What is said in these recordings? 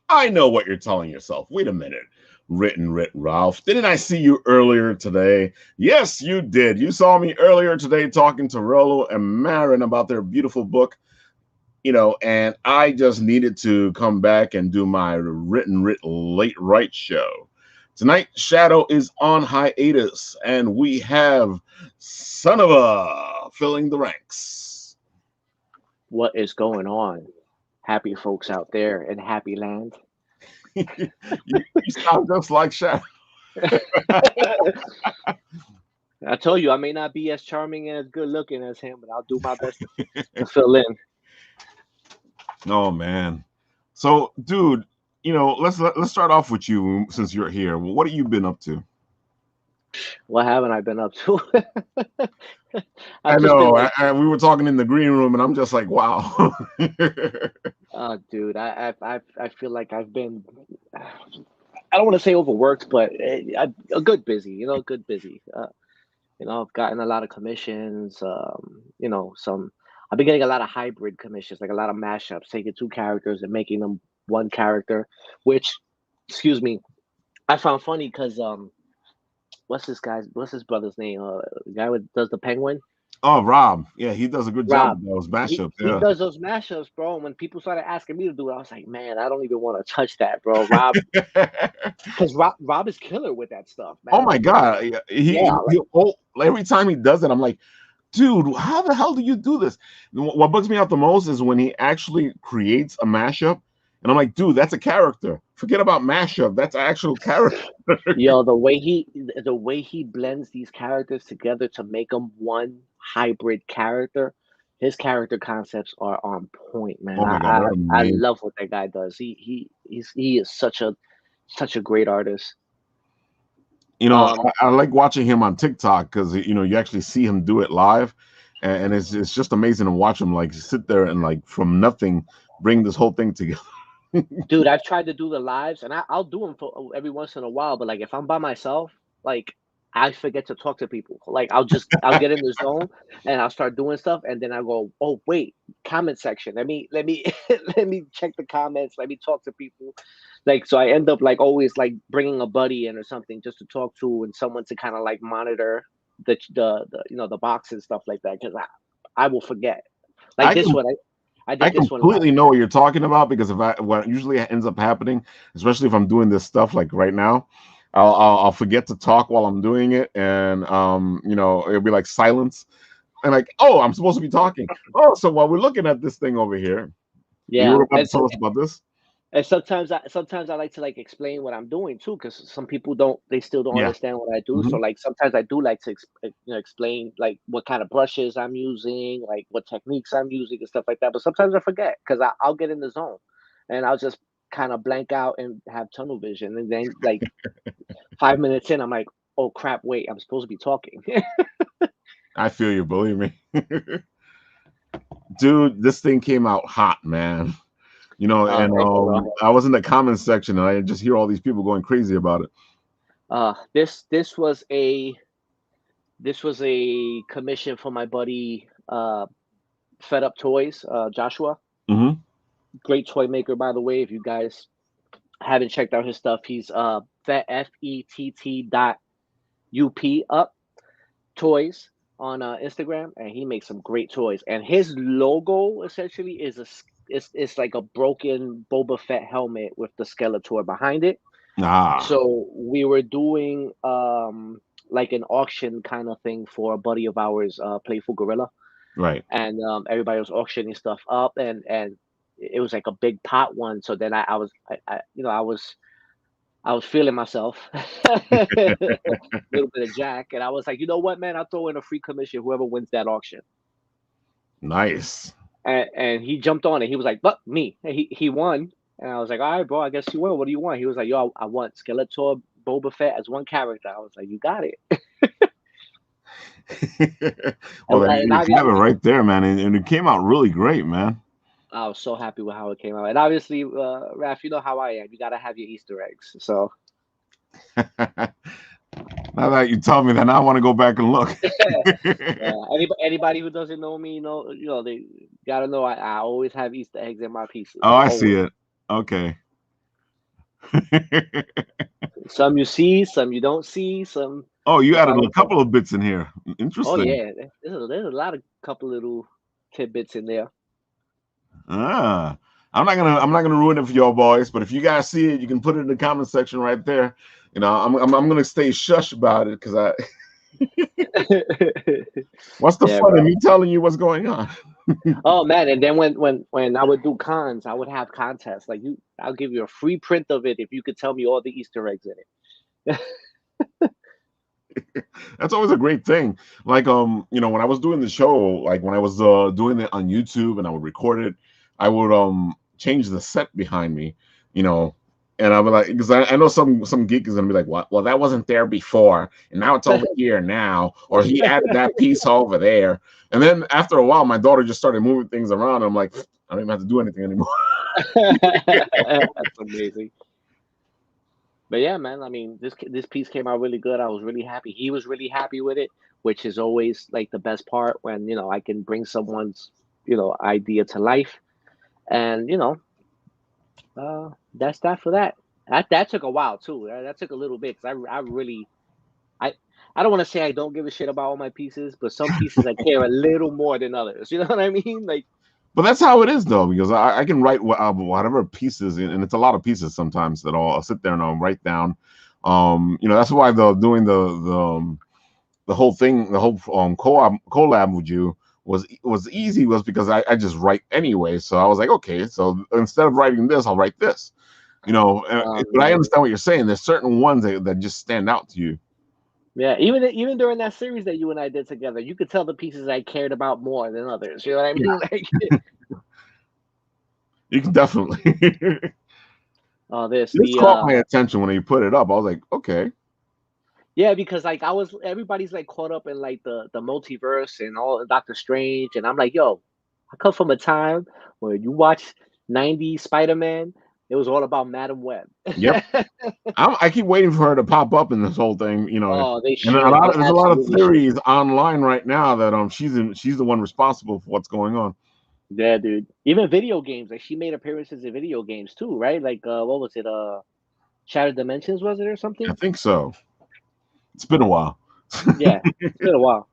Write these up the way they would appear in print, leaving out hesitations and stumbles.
I know what you're telling yourself. Wait a minute. Writ, Ralph. Didn't I see you earlier today? Yes, you did. You saw me earlier today talking to Rolo and Marin about their beautiful book, and I just needed to come back and do my Writ late right show. Tonight, Shadow is on hiatus, and we have Son of a filling the ranks. What is going on, happy folks out there in Happy Land? You sound just like Shadow. I told you I may not be as charming and as good looking as him, but I'll do my best to fill in. Oh man. So, dude, let's start off with you since you're here. What have you been up to? What haven't I been up to? I I've just been know. like, We were talking in the green room, and I'm just like, wow. dude, I feel like I've been. I don't want to say overworked, but a good busy. Good busy. I've gotten a lot of commissions. Some. I've been getting a lot of hybrid commissions, like a lot of mashups, taking two characters and making them one character. Which, excuse me, I found funny because what's his brother's name? The guy who does the penguin. Oh, Rob. Yeah, he does a good job Rob. with those He mashups. he Yeah. does those mashups, bro. And when people started asking me to do it, I was like, man, I don't even want to touch that, bro. Rob, because Rob is killer with that stuff, Oh man. my Like, God. yeah, Every time he does it, I'm like, dude, how the hell do you do this? What bugs me out the most is when he actually creates a mashup, and I'm like, dude, that's a character. Forget about mashup. That's an actual character. yo, the way he blends these characters together to make them one hybrid character. His character concepts are on point, man. Oh I my God, I, they're I amazing. love what that guy does. He is such a great artist. Um, I like watching him on TikTok because you actually see him do it live, and it's just amazing to watch him like sit there and like from nothing bring this whole thing together. Dude, I've tried to do the lives, and I'll do them for every once in a while. But like, if I'm by myself, like I forget to talk to people. Like I'll get in the zone, and I'll start doing stuff, and then I go, oh wait, comment section. Let me let me check the comments. Let me talk to people. Like, so I end up like always like bringing a buddy in or something just to talk to, and someone to kind of like monitor the box and stuff like that, because I will forget. Like I this can one, I I did this one live. completely know what you're talking about because what usually ends up happening, especially if I'm doing this stuff like right now, I'll forget to talk while I'm doing it, and it'll be like silence, and like, oh, I'm supposed to be talking. Oh, so while we're looking at this thing over here, you Yeah, were about to tell us about this? and sometimes I like to like explain what I'm doing too, because some people they still don't Yeah. understand what I do. So Hmm. like sometimes I do like to explain like what kind of brushes I'm using, like what techniques I'm using and stuff like that. But sometimes I forget because I'll get in the zone, and I'll just kind of blank out and have tunnel vision, and then like 5 minutes in, I'm like, oh crap, wait, I'm supposed to be talking. I feel you. Believe me, dude. This thing came out hot, man. And Thank you, bro. I was in the comments section, and I just hear all these people going crazy about it. This was a commission for my buddy Fed Up Toys, Joshua. Hmm. Great toy maker, by the way. If you guys haven't checked out his stuff, he's FETT up toys on Instagram, and he makes some great toys. And his logo essentially it's like a broken Boba Fett helmet with the Skeletor behind it. Ah, So we were doing like an auction kind of thing for a buddy of ours, Playful Gorilla, right. and everybody was auctioning stuff up, and it was like a big pot one. So then I was feeling myself, a little bit of Jack, and I was like, you know what, man, I'll throw in a free commission whoever wins that auction. Nice. And he jumped on it. He was like, "But me." And he won, and I was like, "All right, bro. I guess you won. What do you want?" He was like, "Yo, I want Skeletor, Boba Fett as one character." I was like, "You got it." Well, And you have it right there, man, and it came out really great, man. I was so happy with how it came out. And obviously, Raf, you know how I am. You gotta have your Easter eggs. So Now that you tell me that, now I want to go back and look. anybody who doesn't know me, they gotta know I always have Easter eggs in my pieces. Oh, I see Always. it. Okay. Some you see, some you don't see, some Oh, you you added probably a don't. couple of bits in here. Oh Interesting. yeah, there's a lot of couple little tidbits in there. Ah, I'm not gonna ruin it for y'all boys, but if you guys see it, you can put it in the comment section right there. I'm gonna stay shush about it because I. What's the Yeah, fun in bro. me telling you what's going on? Oh man, and then when I would do cons, I would have contests. Like I'll give you a free print of it if you could tell me all the Easter eggs in it. That's always a great thing. Like when I was doing the show, like when I was doing it on YouTube and I would record it, I would change the set behind me, you know, and I would like because I know some geek is gonna be like, what? Well, that wasn't there before, and now it's over here now, or he added that piece over there. And then after a while, my daughter just started moving things around. I'm like, I don't even have to do anything anymore. That's amazing. But yeah, man. I mean, this piece came out really good. I was really happy. He was really happy with it, which is always like the best part when I can bring someone's idea to life. And that's that for that. That took a while too. That took a little bit because I really I I don't want to say I don't give a shit about all my pieces, but some pieces I care a little more than others. You know what I mean? Like, But that's how it is, though, because I can write whatever pieces, and it's a lot of pieces sometimes that I'll sit there and I'll write down. That's why doing the whole thing, the whole collab with you was easy, was because I just write anyway. So I was like, okay, so instead of writing this, I'll write this. But I yeah, understand what you're saying. There's certain ones that just stand out to you. yeah. Even during that series that you and I did together, you could tell the pieces I cared about more than others. You know what I Yeah, mean? Like, you can definitely. this This the caught my attention when you put it up. I was like, okay. Yeah, because like everybody's like caught up in like the multiverse and all Doctor Strange, and I'm like, yo, I come from a time where you watch '90s Spider-Man, it was all about Madam Web. Yep. I keep waiting for her to pop up in this whole thing. Oh, they And should. They there's a lot of absolutely should. theories online right now that she's the one responsible for what's going on. Yeah, dude. Even video games, like she made appearances in video games too, right? Like what was it? Shattered Dimensions was it or I something? think so. It's been a while. Yeah, it's been a while.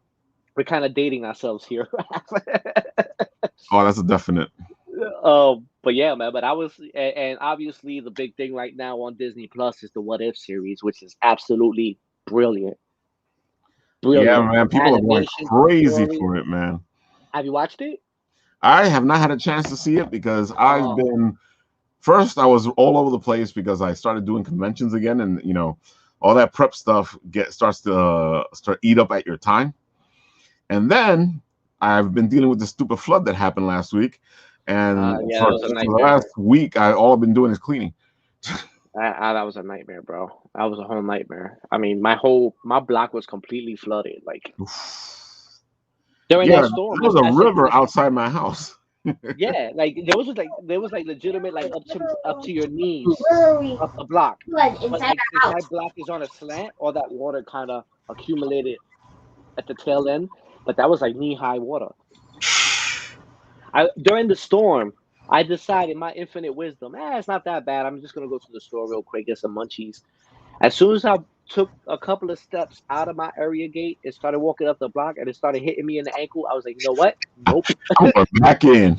We're kind of dating ourselves here. Oh, that's a definite. But yeah, man. But and obviously the big thing right now on Disney Plus is the What If series, which is absolutely brilliant, Yeah, brilliant man. from People are going animation to crazy story. for it, man. Have you watched it? I have not had a chance to see it because I've Oh, been first. I was all over the place because I started doing conventions again, and all that prep stuff starts to start eat up at your time. And then I've been dealing with the stupid flood that happened last week, and yeah, that for was a the last nightmare. week, all I've been doing is cleaning. That was a nightmare, bro. That was a whole nightmare. I mean, my block was completely flooded. Like during Yeah, that storm, there was a river that's outside my house. yeah. Like there was like legitimate like up to your knees up the block. But like since my block is on a slant, all that water kind of accumulated at the tail end. But that was like knee high water. I During the storm, I decided my infinite wisdom, it's not that bad. I'm just gonna go to the store real quick, get some munchies. As soon as I took a couple of steps out of my area gate and started walking up the block, and it started hitting me in the ankle, I was like, you know what? Nope. I'm going back in.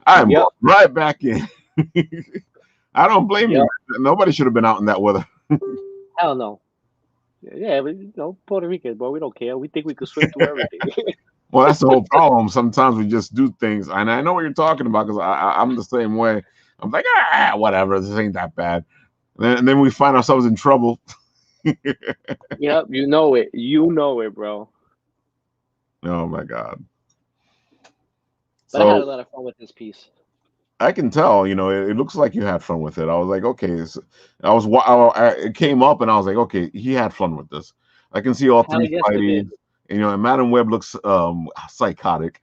I'm going Yep. right back in. I don't blame Yep. you. Nobody should have been out in that weather. Hell no. Yeah, but Puerto Ricans, boy, we don't care. We think we could swim through everything. Well, that's the whole problem. Sometimes we just do things, and I know what you're talking about because I'm the same way. I'm like, whatever, this ain't that bad. And then we find ourselves in trouble. Yep, you know it. You know it, bro. Oh my god. But I had So a lot of fun with this piece. I can tell, it looks like you had fun with it. I was like, okay, it came up, and I was like, okay, he had fun with this. I can see all Hell three yes, it Spideys, did. and Madam Web looks psychotic.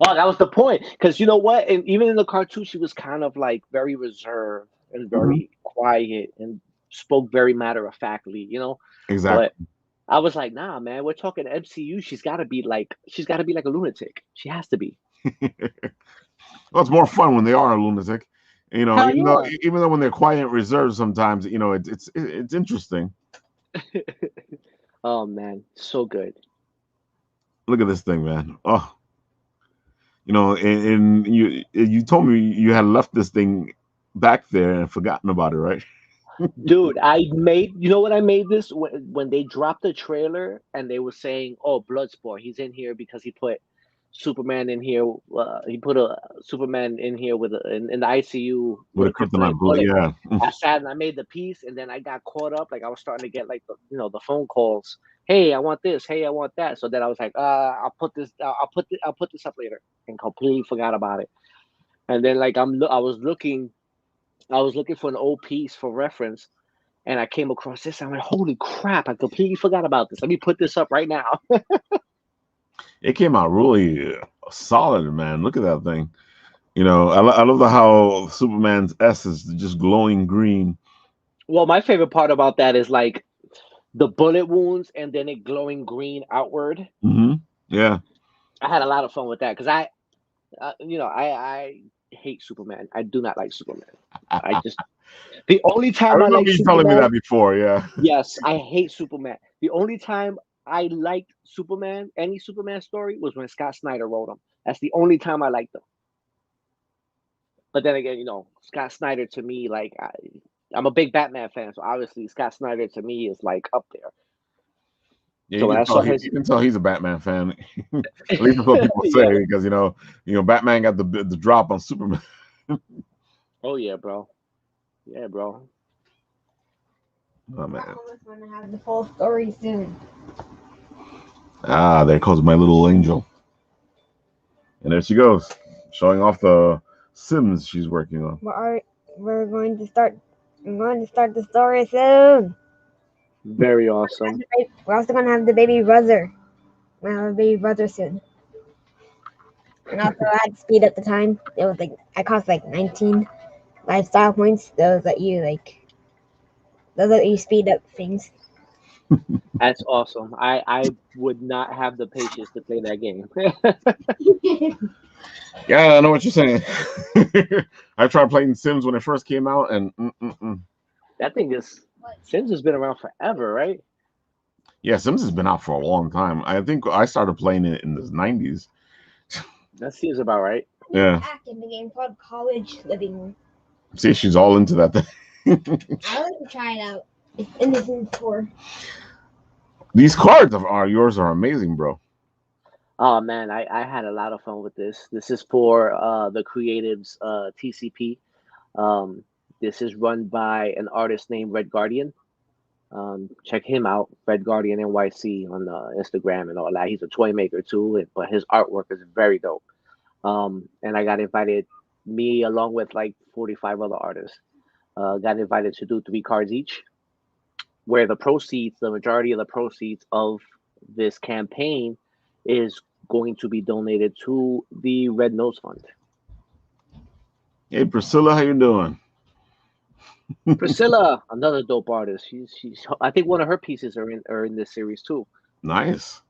Oh, that was the point. Because you know what? And even in the cartoon, she was kind of like very reserved and Mhm. very quiet and spoke very matter of factly, But Exactly. I was like, nah, man, we're talking MCU. She's gotta be like a lunatic. She has to be. Well, it's more fun when they are a lunatic. You know, Hell yeah. even though when they're quiet and reserved, sometimes it's interesting. Oh man, so good. Look at this thing, man. Oh, and you told me you had left this thing back there and forgotten about it, right? Dude, you know what I made this when they dropped the trailer and they were saying, "Oh, Bloodsport, he's in here because he put Superman in here. He put a Superman in here in the ICU With with a a kryptonite kryptonite bullet, bullet." yeah. I sat and I made the piece, and then I got caught up. Like I was starting to get like the phone calls. Hey, I want this. Hey, I want that. So then I was like, I'll put this. I'll put this up later, and completely forgot about it. And then like I was looking for an old piece for reference, and I came across this. I'm like, holy crap! I completely forgot about this. Let me put this up right now. It came out really solid, man. Look at that thing. I love how Superman's S is just glowing green. Well, my favorite part about that is like the bullet wounds and then it glowing green outward. Yeah. I had a lot of fun with that because I hate Superman. I do not like Superman. I just the only I time I remember like you telling me Superman, that before. Yeah. yes, I hate Superman. The only time I liked Superman, any Superman story, was when Scott Snyder wrote them. That's the only time I liked them. But then again, Scott Snyder to me, like I'm a big Batman fan, so obviously Scott Snyder to me is like up there. Yeah, So when I saw his, you can tell he's a Batman fan. At least that's what people say, yeah, because Batman got the drop on Superman. oh yeah, bro, yeah, bro. Oh man. I almost want to have the full story soon. Ah, there goes my little angel. And there she goes, showing off the Sims she's working on. We're going to start. I'm going to start the story soon. Very awesome. We're also going to have the baby brother. We're going to have a baby brother soon. And also, I had to speed up the time. It was like I cost like 19 lifestyle points. Those that you speed up things. That's awesome. I would not have the patience to play that game. Yeah, I know what you're saying. I tried playing Sims when it first came out, and That thing Sims has been around forever, right? yeah, Sims has been out for a long time. I think I started playing it in the 90s. That seems about right. Yeah. Act in the game called College Living Room. See, she's all into that thing. I like to try it out. It's in the Sims 4. These cards are yours are amazing, bro. Oh man, I had a lot of fun with this. This is for the creatives TCP. This is run by an artist named Red Guardian. Check him out, Red Guardian NYC on Instagram and all that. He's a toy maker too, but his artwork is very dope. And I got invited, me along with like 45 other artists, got invited to do 3 cards each, where the majority of the proceeds of this campaign is going to be donated to the Red Nose Fund. Hey, Priscilla, how you doing? Priscilla, another dope artist. She's I think one of her pieces are in this series too. Nice.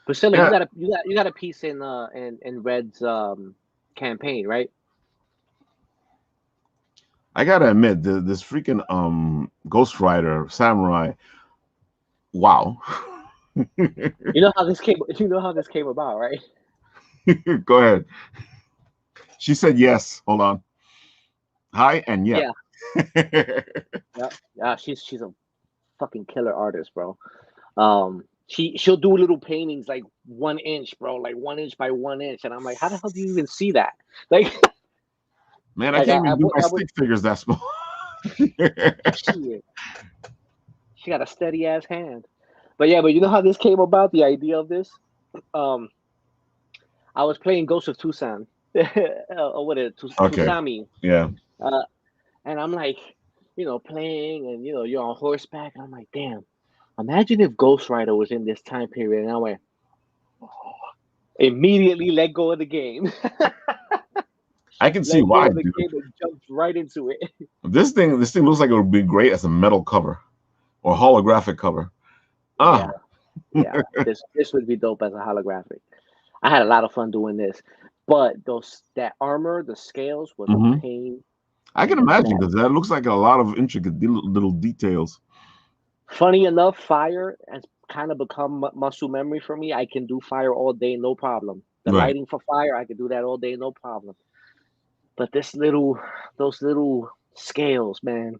Priscilla, Yeah. you got a piece in Red's campaign, right? I gotta admit, this freaking Ghost Rider Samurai. Wow. You know how this came about, right? Go ahead. She said yes. Hold on. Hi and yeah. Yeah. She's a fucking killer artist, bro. She'll do little paintings like 1 inch, bro, like 1 inch by 1 inch, and I'm like, how the hell do you even see that? Like, Man, I can't even do my stick figures that small. Shit. She got a steady ass hand. But yeah, but you know how this came about? The idea of this? I was playing Ghost of Tucson. Or what is it? Okay. Tusami. Yeah. And I'm like, playing and you're on horseback. And I'm like, damn, imagine if Ghost Rider was in this time period. And I went, immediately let go of the game. I can see why. The game and jumped right into it. This thing looks like it would be great as a metal cover or holographic cover. Yeah. This would be dope as a holographic. I had a lot of fun doing this, but that armor, the scales was a pain I can imagine because that looks like a lot of intricate little details. Funny enough, fire has kind of become muscle memory for me. I can do fire all day, no problem. The Right. lighting for fire, I can do that all day, no problem. But those little scales, man,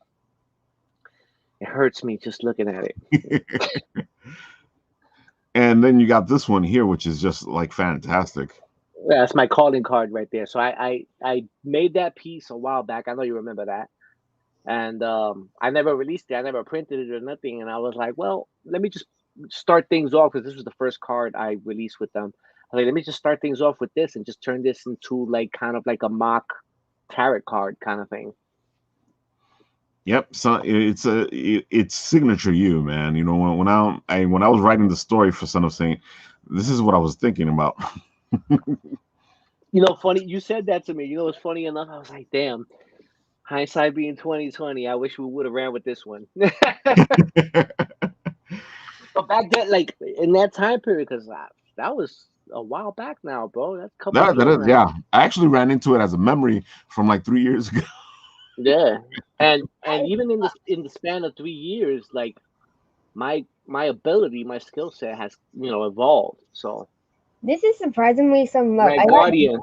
it hurts me just looking at it. And then you got this one here, which is just like fantastic. Yeah, that's my calling card right there. So I made that piece a while back. I know you remember that. And I never released it. I never printed it or nothing. And I was like, well, let me just start things off because this was the first card I released with them. I was like, let me just start things off with this and just turn this into like kind of like a mock tarot card kind of thing. Yep, so it's signature you, man. You know, when I was writing the story for Son of Saint, this is what I was thinking about. You know, funny you said that to me. You know, it's funny enough. I was like, damn, hindsight being 2020. I wish we would have ran with this one. But back then, like in that time period, because that was a while back now, bro. That's a couple That years is, now. yeah. I actually ran into it as a memory from like 3 years ago. Yeah, and even in the span of 3 years, like my ability, my skill set has evolved. So This is surprisingly some love. Red Guardian,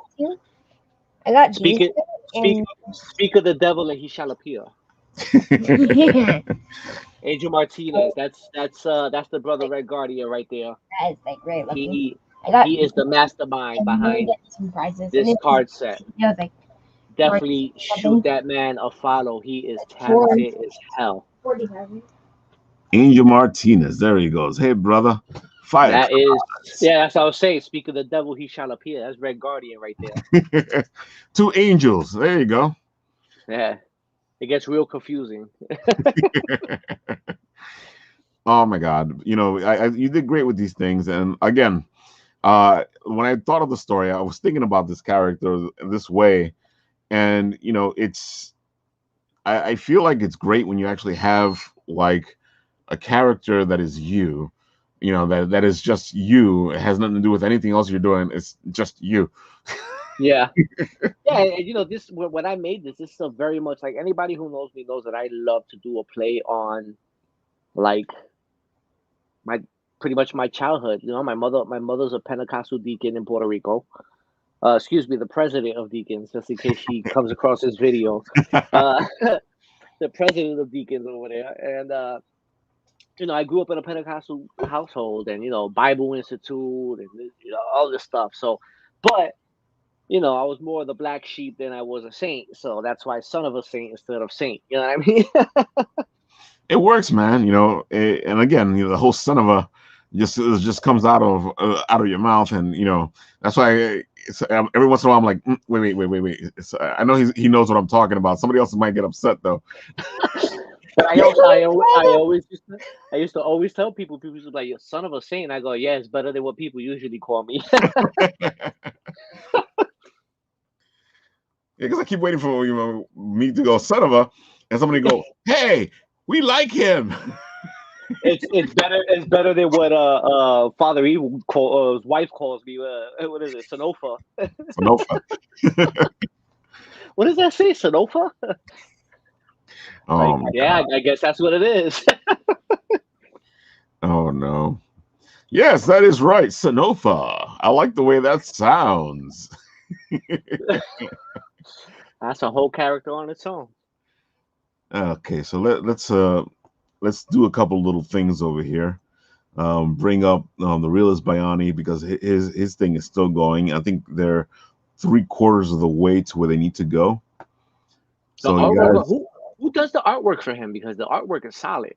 I got speak these it, speak and speak of the devil, and he shall appear. yeah, Angel Martinez, that's the brother Red Guardian right there. that is like great looking. He I got he is the mastermind I'm gonna behind get some prizes. this And card set. it was like Definitely shoot 47, that man a follow. He is four- talented as hell. 40,000. Angel Martinez, there he goes. Hey, brother, fire. That is, yeah, that's what I was saying. Speak of the devil, he shall appear. That's Red Guardian right there. Two angels. There you go. Yeah, it gets real confusing. Oh my God. You know, you did great with these things. And again, when I thought of the story, I was thinking about this character this way. And, you know, I feel like it's great when you actually have like a character that is you, that is just you. It has nothing to do with anything else you're doing. It's just you. Yeah, yeah. And this when I made this is still very much like anybody who knows me knows that I love to do a play on like my pretty much my childhood. My mother's a Pentecostal deacon in Puerto Rico. Excuse me, the president of deacons, just in case she comes across this video. Uh, the president of deacons over there, and I grew up in a Pentecostal household, and Bible Institute, and all this stuff. So, but I was more the black sheep than I was a saint. So that's why son of a saint instead of saint. You know what I mean? It works, man. And again, the whole son of a just comes out of your mouth, and that's why every once in a while I'm like, wait. I know he knows what I'm talking about. Somebody else might get upset though. But I used to always tell people used to be like, "You son of a saint." I go, "Yeah, it's better than what people usually call me." Yeah, because I keep waiting for me to go son of a, and somebody go, "Hey, we like him." It's better than what Father Evil his wife calls me. What is it, Sanofa? Sanofa. What does that say, Sanofa? Oh my God. I guess that's what it is. Oh no. Yes, that is right, Sanofa. I like the way that sounds. That's a whole character on its own. Okay, so let's do a couple little things over here. Bring up the realist Biani because his thing is still going. I think they're 3/4 of the way to where they need to go. So you guys, who does the artwork for him? Because the artwork is solid.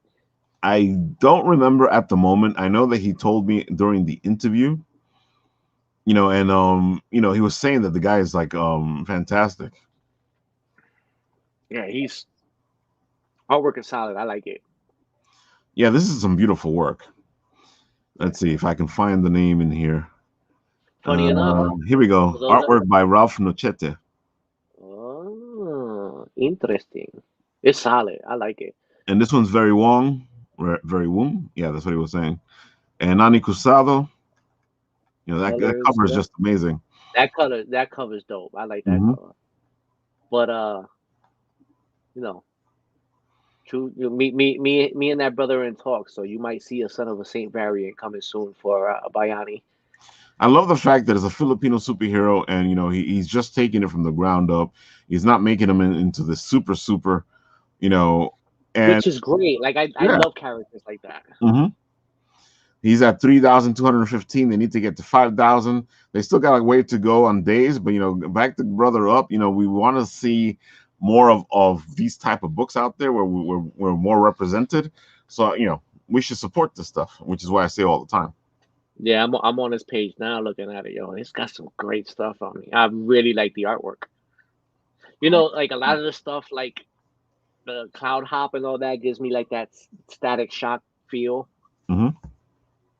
I don't remember at the moment. I know that he told me during the interview, and he was saying that the guy is like fantastic. Yeah, artwork is solid. I like it. Yeah, this is some beautiful work. Let's see if I can find the name in here. Funny enough. Here we go. Artwork by Ralf Nochete. Oh, interesting. It's solid. I like it. And this one's very Wong. Very Wong. Yeah, that's what he was saying. And Nani Kusado. That cover is just amazing. That cover's dope. I like that cover. But you know, true. You know, me and that brother are in talks, so you might see a Son of a Saint variant coming soon for Bayani. I love the fact that it's a Filipino superhero, and he's just taking it from the ground up. He's not making him into the super, you know, and Which is great. Like I yeah. love characters like that. Mm-hmm. He's at 3,215. They need to get to 5,000. They still got a way to go on days, but back the brother up. We want to see more of these type of books out there where we're more represented. So we should support this stuff, which is why I say all the time. Yeah, I'm on his page now looking at it, yo. It's got some great stuff on me. I really like the artwork. Like a lot of the stuff, like the cloud hop and all that, gives me like that Static Shock feel. Mm-hmm.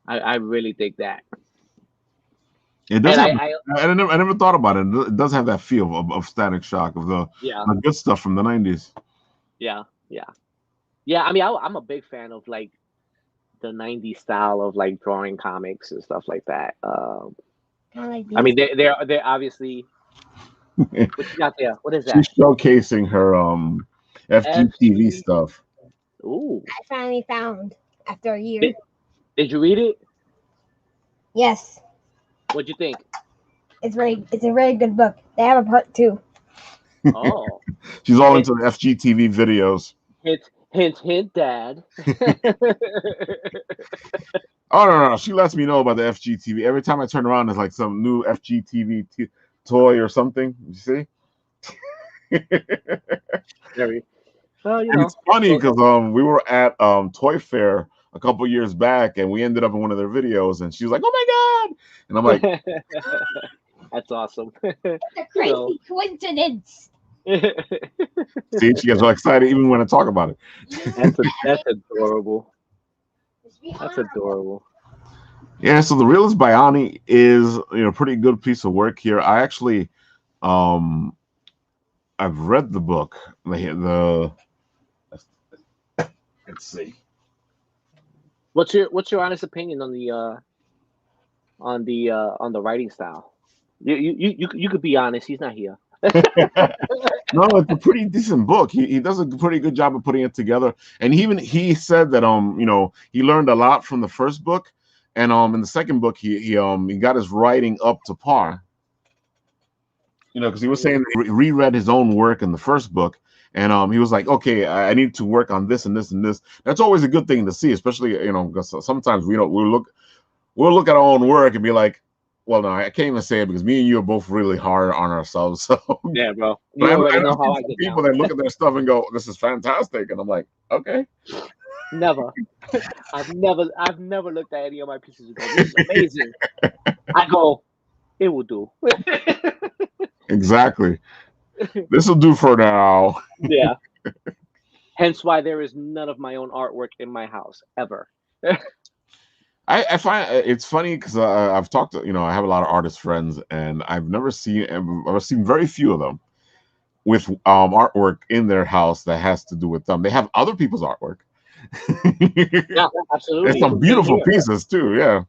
I really dig that. It does. I never thought about it. It does have that feel of Static Shock, of the good stuff from the 90s. Yeah. I mean, I'm a big fan of like the 90s style of like drawing comics and stuff like that. I mean, they're obviously. What you got there? What is that? She's showcasing her FGTV stuff. Ooh! I finally found after a year. Did you read it? Yes. What'd you think? It's a very good book. They have a part 2. Oh. She's all into the FGTV videos. Hint, Dad. Oh no! She lets me know about the FGTV every time I turn around. There's like some new FGTV toy or something. You see? Well, it's funny because we were at Toy Fair a couple years back, and we ended up in one of their videos, and she was like, "Oh my god!" And I'm like, "That's awesome." What a crazy coincidence. See, she gets all excited even when I talk about it. That's adorable. That's adorable. Yeah, so The Realist Bayani is a pretty good piece of work here. I actually I've read the book. Let's see. What's your honest opinion on the writing style? You could be honest. He's not here. No, it's a pretty decent book. He does a pretty good job of putting it together. And he said that he learned a lot from the first book, and in the second book he got his writing up to par. Because he was saying that he reread his own work in the first book, and he was like, okay, I need to work on this and this and this. That's always a good thing to see, especially because sometimes we'll look at our own work and be like, well, no, I can't even say it because me and you are both really hard on ourselves. So yeah, bro. You already know how I get people that look at their stuff and go, "This is fantastic," and I'm like, okay. Never. I've never looked at any of my pieces and go, "This is amazing." I go, "It will do." Exactly. This will do for now. Yeah. Hence why there is none of my own artwork in my house ever. I find it's funny because I've talked to, I have a lot of artist friends, and I've seen very few of them with artwork in their house that has to do with them. They have other people's artwork. Yeah, absolutely. There's some beautiful pieces too. Yeah.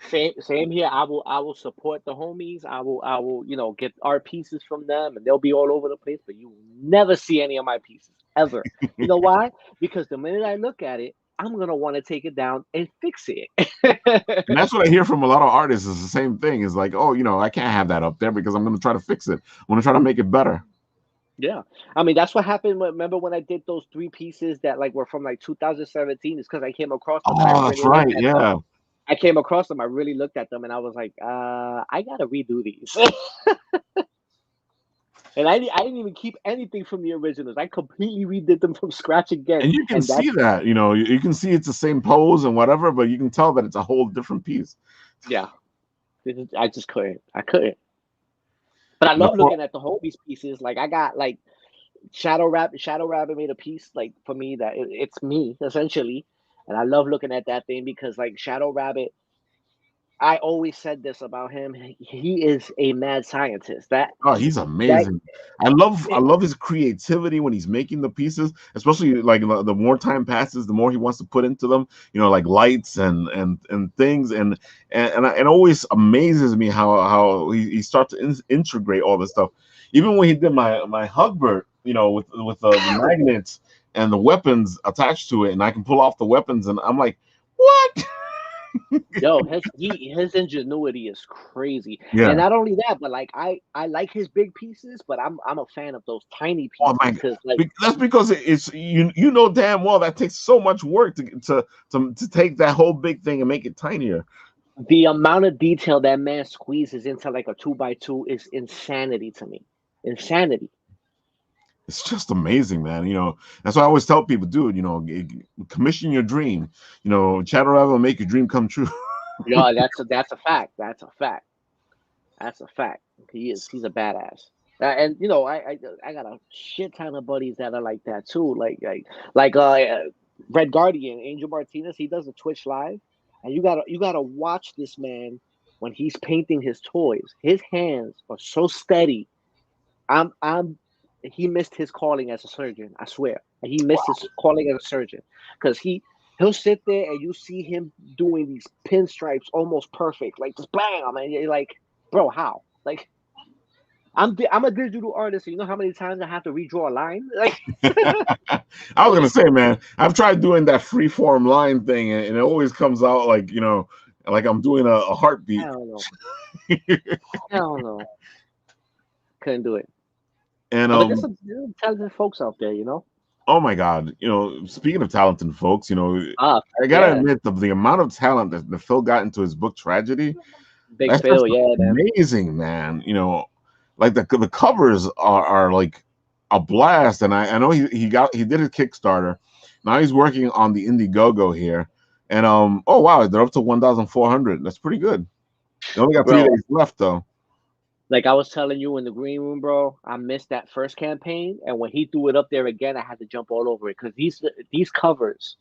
Same here. I will support the homies. I will get art pieces from them, and they'll be all over the place. But you will never see any of my pieces ever. You know why? Because the minute I look at it, I'm gonna want to take it down and fix it. And that's what I hear from a lot of artists. Is the same thing. Is like, oh, I can't have that up there because I'm gonna try to fix it. I'm gonna try to make it better. Yeah, I mean that's what happened. Remember when I did those 3 pieces that were from 2017? It's because I came across them. Oh, that's right. Yeah. I came across them. I really looked at them, and I was like, I gotta redo these. And I didn't even keep anything from the originals. I completely redid them from scratch again. And you can see that, you can see it's the same pose and whatever, but you can tell that it's a whole different piece. Yeah. I just couldn't. I couldn't. But I love looking at the homies pieces. Like I got Shadow Rabbit made a piece for me that it's me essentially. And I love looking at that thing because Shadow Rabbit, I always said this about him. He is a mad scientist. He's amazing. I love his creativity when he's making the pieces, especially the more time passes, the more he wants to put into them. Like lights and things, and it always amazes me how he starts to integrate all this stuff. Even when he did my Hugbert, with the magnets and the weapons attached to it, and I can pull off the weapons, and I'm like, what? Yo, his ingenuity is crazy, Yeah. and not only that, but like I like his big pieces, but I'm a fan of those tiny Oh pieces my because like that's because it's you know damn well that takes so much work to take that whole big thing and make it tinier. the amount of detail that man squeezes into like a 2x2 is insanity to me. Insanity. It's just amazing, man. That's why I always tell people, dude, commission your dream. Chatter will make your dream come true. Yo, that's a fact. That's a fact. That's a fact. He's a badass. And I got a shit ton of buddies that are like that too. Like Red Guardian, Angel Martinez. He does a Twitch live, and you gotta watch this man when he's painting his toys. His hands are so steady. I'm he missed his calling as a surgeon. I swear, he missed his calling as a surgeon because he'll sit there and you see him doing these pinstripes almost perfect, like just bam, and you're like, bro, how? Like, I'm a digital artist, so you know how many times I have to redraw a line? Like, I was gonna say, man, I've tried doing that free form line thing, and it always comes out like I'm doing a heartbeat. I don't know. I don't know. Couldn't do it. And But there's some talented folks out there, oh my God, speaking of talented folks, I gotta admit the amount of talent that Phil got into his book Tragedy, Big that's Phil, just amazing, man. Like the covers are like a blast, and I know he did his Kickstarter. Now he's working on the Indiegogo here, and oh wow, they're up to 1,400. That's pretty good. They only got 3 days left though. Like I was telling you in the green room, bro, I missed that first campaign, and when he threw it up there again, I had to jump all over it because these covers,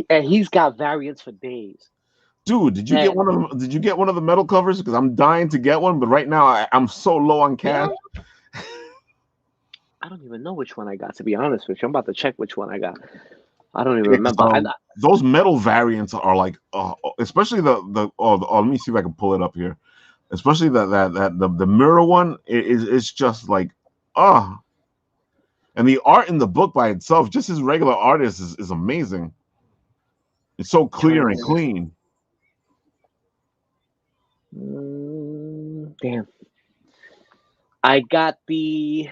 and he's got variants for days. Dude, did you get one of the metal covers? Because I'm dying to get one, but right now I'm so low on cash. I don't even know which one I got, to be honest with you. I'm about to check which one I got. I don't even remember. Those metal variants are like, especially the let me see if I can pull it up here. Especially the mirror one is just like, and the art in the book by itself, just his regular artist is amazing. It's so clear and clean. Damn. I got the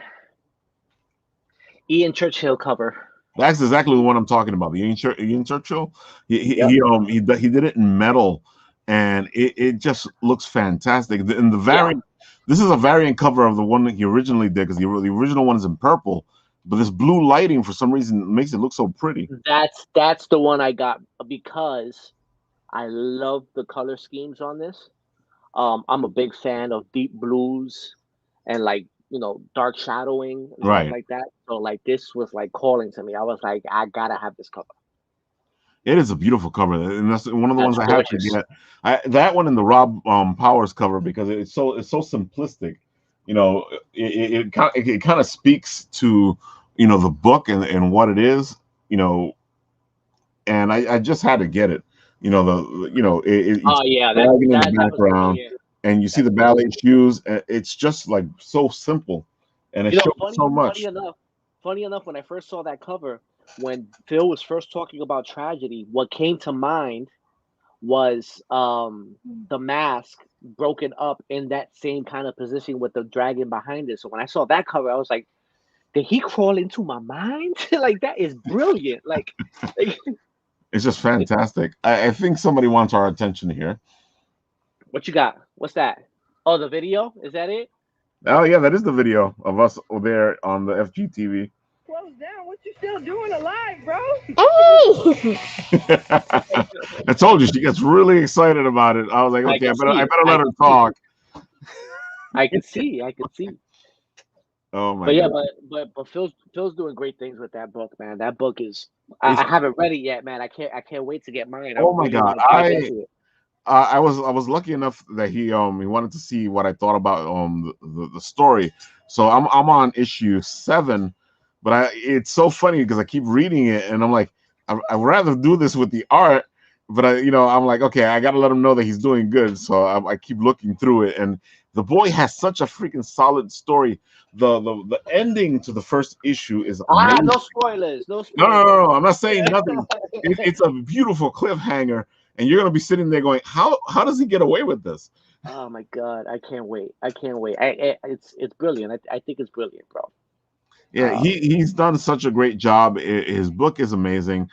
Ian Churchill cover. That's exactly the one I'm talking about. The Ian Churchill. He did it in metal. And it just looks fantastic. And the variant, this is a variant cover of the one that he originally did, because the original one is in purple, but this blue lighting for some reason makes it look so pretty. That's the one I got because I love the color schemes on this. I'm a big fan of deep blues and dark shadowing and stuff like that. So like this was like calling to me. I was like, I gotta have this cover. It is a beautiful cover, and that's one of the ones I had to get. That one and the Rob Powers cover, because it's so simplistic. It kind of speaks to the book and what it is. And I just had to get it. In the background, and you see the ballet shoes. It's just like so simple, and it shows so much. Funny enough, when I first saw that cover, when Phil was first talking about Tragedy, what came to mind was the mask broken up in that same kind of position with the dragon behind it. So when I saw that cover, I was like, did he crawl into my mind? Like, that is brilliant. Like it's just fantastic. I think somebody wants our attention here. What you got? What's that? Oh, the video? Is that it? Oh yeah, that is the video of us there on the FGTV. Close down. What you still doing alive, bro? I told you, she gets really excited about it. I was like, okay, I better let her talk. I could see. Oh my! But yeah, but Phil's doing great things with that book, man. That book is. I haven't read it yet, man. I can't wait to get mine. Oh my God! I was lucky enough that he wanted to see what I thought about the story. So I'm on issue 7. But it's so funny because I keep reading it and I'm like, I'd rather do this with the art. But I'm like, okay, I got to let him know that he's doing good. So I keep looking through it, and The boy has such a freaking solid story. The ending to the first issue is amazing. No spoilers. No No, spoilers. no. I'm not saying nothing. It's a beautiful cliffhanger, and you're gonna be sitting there going, how does he get away with this? Oh my god, I can't wait. It's brilliant. I think it's brilliant, bro. Yeah, he's done such a great job. His book is amazing.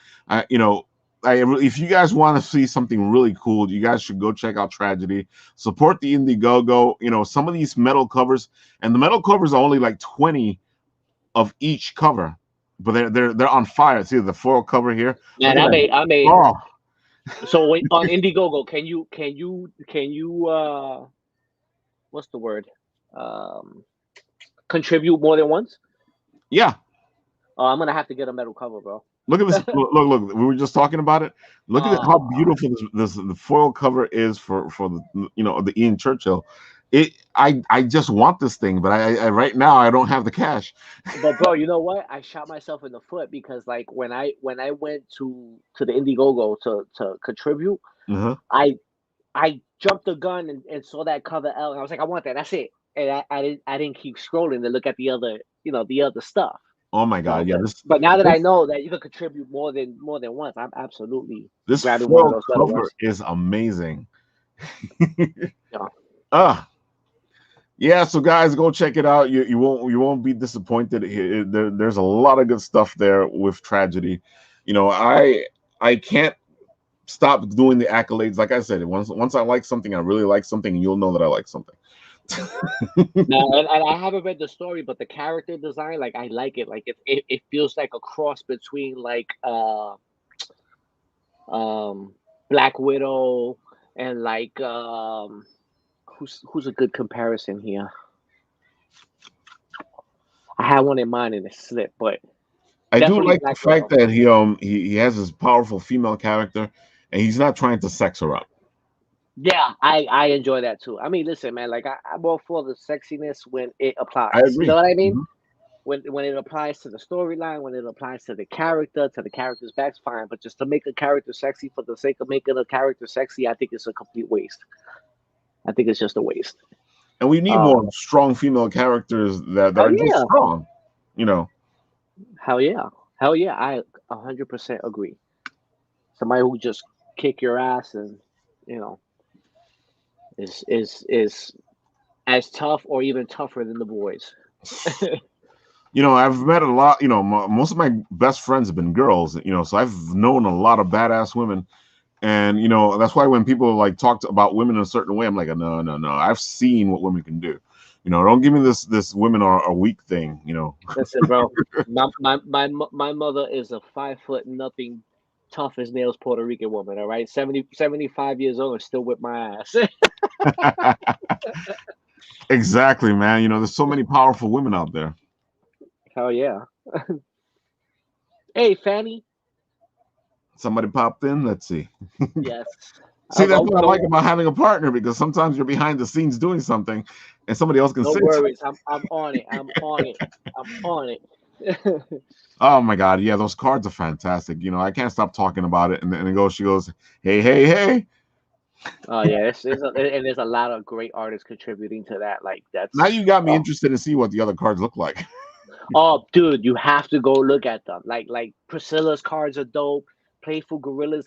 If you guys want to see something really cool, you guys should go check out Tragedy. Support the Indiegogo. Some of these metal covers, and the metal covers are only like 20 of each cover, but they're on fire. See the foil cover here. Man, I made. Oh. So on Indiegogo, can you what's the word? Contribute more than once? Yeah. Oh, I'm gonna have to get a metal cover, bro. Look at this. Look. We were just talking about it. Look at how beautiful the foil cover is for the Ian Churchill. I just want this thing, but I right now I don't have the cash. But bro, you know what? I shot myself in the foot because like when I went to the Indiegogo to contribute, I jumped the gun and saw that cover L, and I was like, I want that. That's it. And I didn't keep scrolling to look at the other stuff. Oh my god, yeah. But now that I know that you can contribute more than once, I'm absolutely this grabbing one of those cover is amazing. Yeah. So guys, go check it out. You won't be disappointed. There's a lot of good stuff there with Tragedy. I can't stop doing the accolades. Like I said, once I like something, I really like something, and you'll know that I like something. No, and I haven't read the story, but the character design, like I like it. Like it feels like a cross between like Black Widow and like who's a good comparison here? I had one in mind and it slipped, but I do like the fact that he has this powerful female character, and he's not trying to sex her up. Yeah, I enjoy that too. I mean, listen, man, like I'm all for the sexiness when it applies. I agree. You know what I mean? Mm-hmm. When it applies to the storyline, when it applies to the character's back, fine. But just to make a character sexy for the sake of making a character sexy, I think it's a complete waste. I think it's just a waste. And we need more strong female characters that are just strong. Hell yeah, I 100% agree. Somebody who just kick your ass and is as tough or even tougher than the boys. I've met a lot. Most of my best friends have been girls. So I've known a lot of badass women, and that's why when people like talk about women in a certain way, I'm like, no. I've seen what women can do. Don't give me this women are a weak thing. Listen, bro. my mother is a 5 foot nothing, tough as nails Puerto Rican woman. All right, 75 years old and still whip my ass. Exactly, man. There's so many powerful women out there. Hell yeah. Hey, Fanny. Somebody popped in. Let's see. Yes. See, that's what I like about having a partner, because sometimes you're behind the scenes doing something, and somebody else can say. No worries. I'm on it. I'm on it. Oh my god, yeah, those cards are fantastic. I can't stop talking about it, and then she goes, hey. Oh yeah, there's a lot of great artists contributing to that. Like that's now you got me interested to see what the other cards look like. Oh, dude, you have to go look at them. Like Priscilla's cards are dope. Playful Gorilla's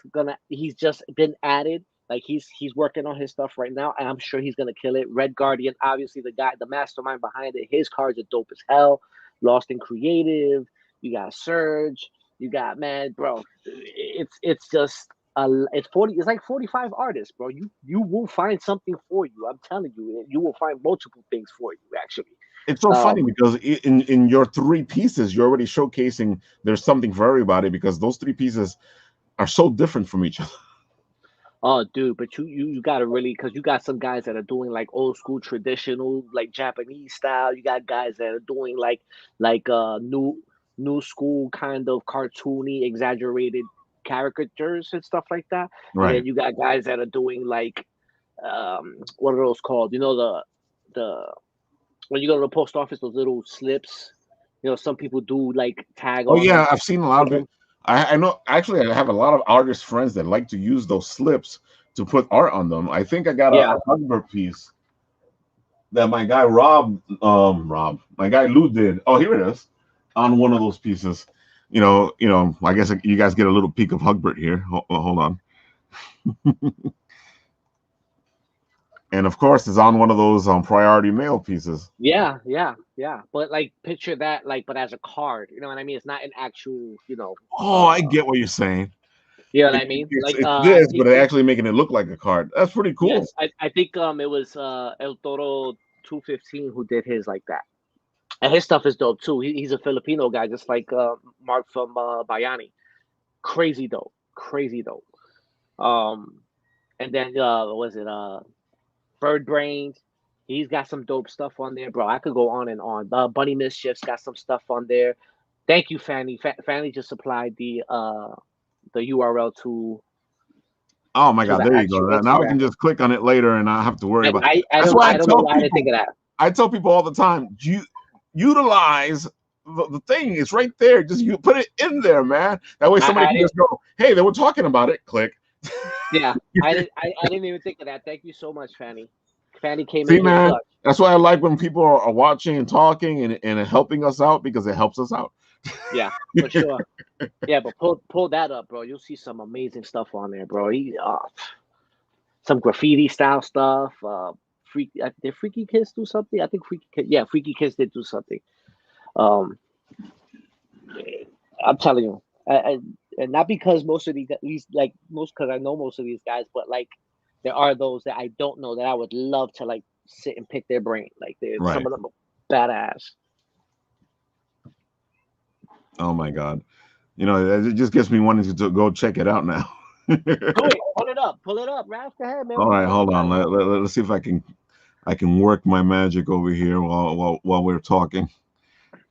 he's just been added. Like he's working on his stuff right now, and I'm sure he's gonna kill it. Red Guardian, obviously the mastermind behind it. His cards are dope as hell. Lost in Creative. You got Surge. You got bro. It's just it's 40. It's like 45 artists, bro. You will find something for you. I'm telling you, you will find multiple things for you. Actually, it's so funny because in your 3 pieces, you're already showcasing there's something for everybody, because those 3 pieces are so different from each other. Oh, dude, but you gotta really, because you got some guys that are doing like old school traditional, like Japanese style. You got guys that are doing like new school kind of cartoony, exaggerated caricatures and stuff like that. Right. And then you got guys that are doing like what are those called? The when you go to the post office, those little slips. Some people do like tag. Oh yeah, I've seen a lot of it. I know. Actually, I have a lot of artist friends that like to use those slips to put art on them. I think I got a Hugber piece that my guy my guy Lou did. Oh, here it is on one of those pieces. I guess you guys get a little peek of Hugbert here. Hold on. And of course, it's on one of those priority mail pieces. Yeah. But like, picture that, like, but as a card. You know what I mean? It's not an actual, Oh, I get what you're saying. You know what I mean? It's Like, this, but it actually making it look like a card. That's pretty cool. yes, I think it was El Toro 215 who did his like that, and his stuff is dope too. He's a Filipino guy, just like Mark from Bayani. Crazy dope, crazy dope. And then what was it Bird Brains? He's got some dope stuff on there, bro. I could go on and on. Bunny Mischief's got some stuff on there. Thank you, Fanny. Fanny just supplied the URL to. Oh my God! There you go. Now I can just click on it later, and I have to worry about. I don't know why I didn't think of that. I tell people all the time, utilize the thing. It's right there. Just you put it in there, man. That way somebody can just go, "Hey, they were talking about it." Click. Yeah, I didn't even think of that. Thank you so much, Fanny. Fanny came in. See, in. Man, that's why I like when people are watching and talking and helping us out, because it helps us out. Yeah, for sure. Yeah, but pull that up, bro. You'll see some amazing stuff on there, bro. Some graffiti style stuff. Did Freaky Kiss do something? I think Freaky Kiss did do something. I'm telling you, and not because most of because I know most of these guys, but like there are those that I don't know that I would love to like sit and pick their brain. Like some of them are badass. Oh my God. It just gets me wanting to go check it out now. Pull it up, Ralf. Go ahead, man. All right, hold on. Let's see if I can work my magic over here while we're talking.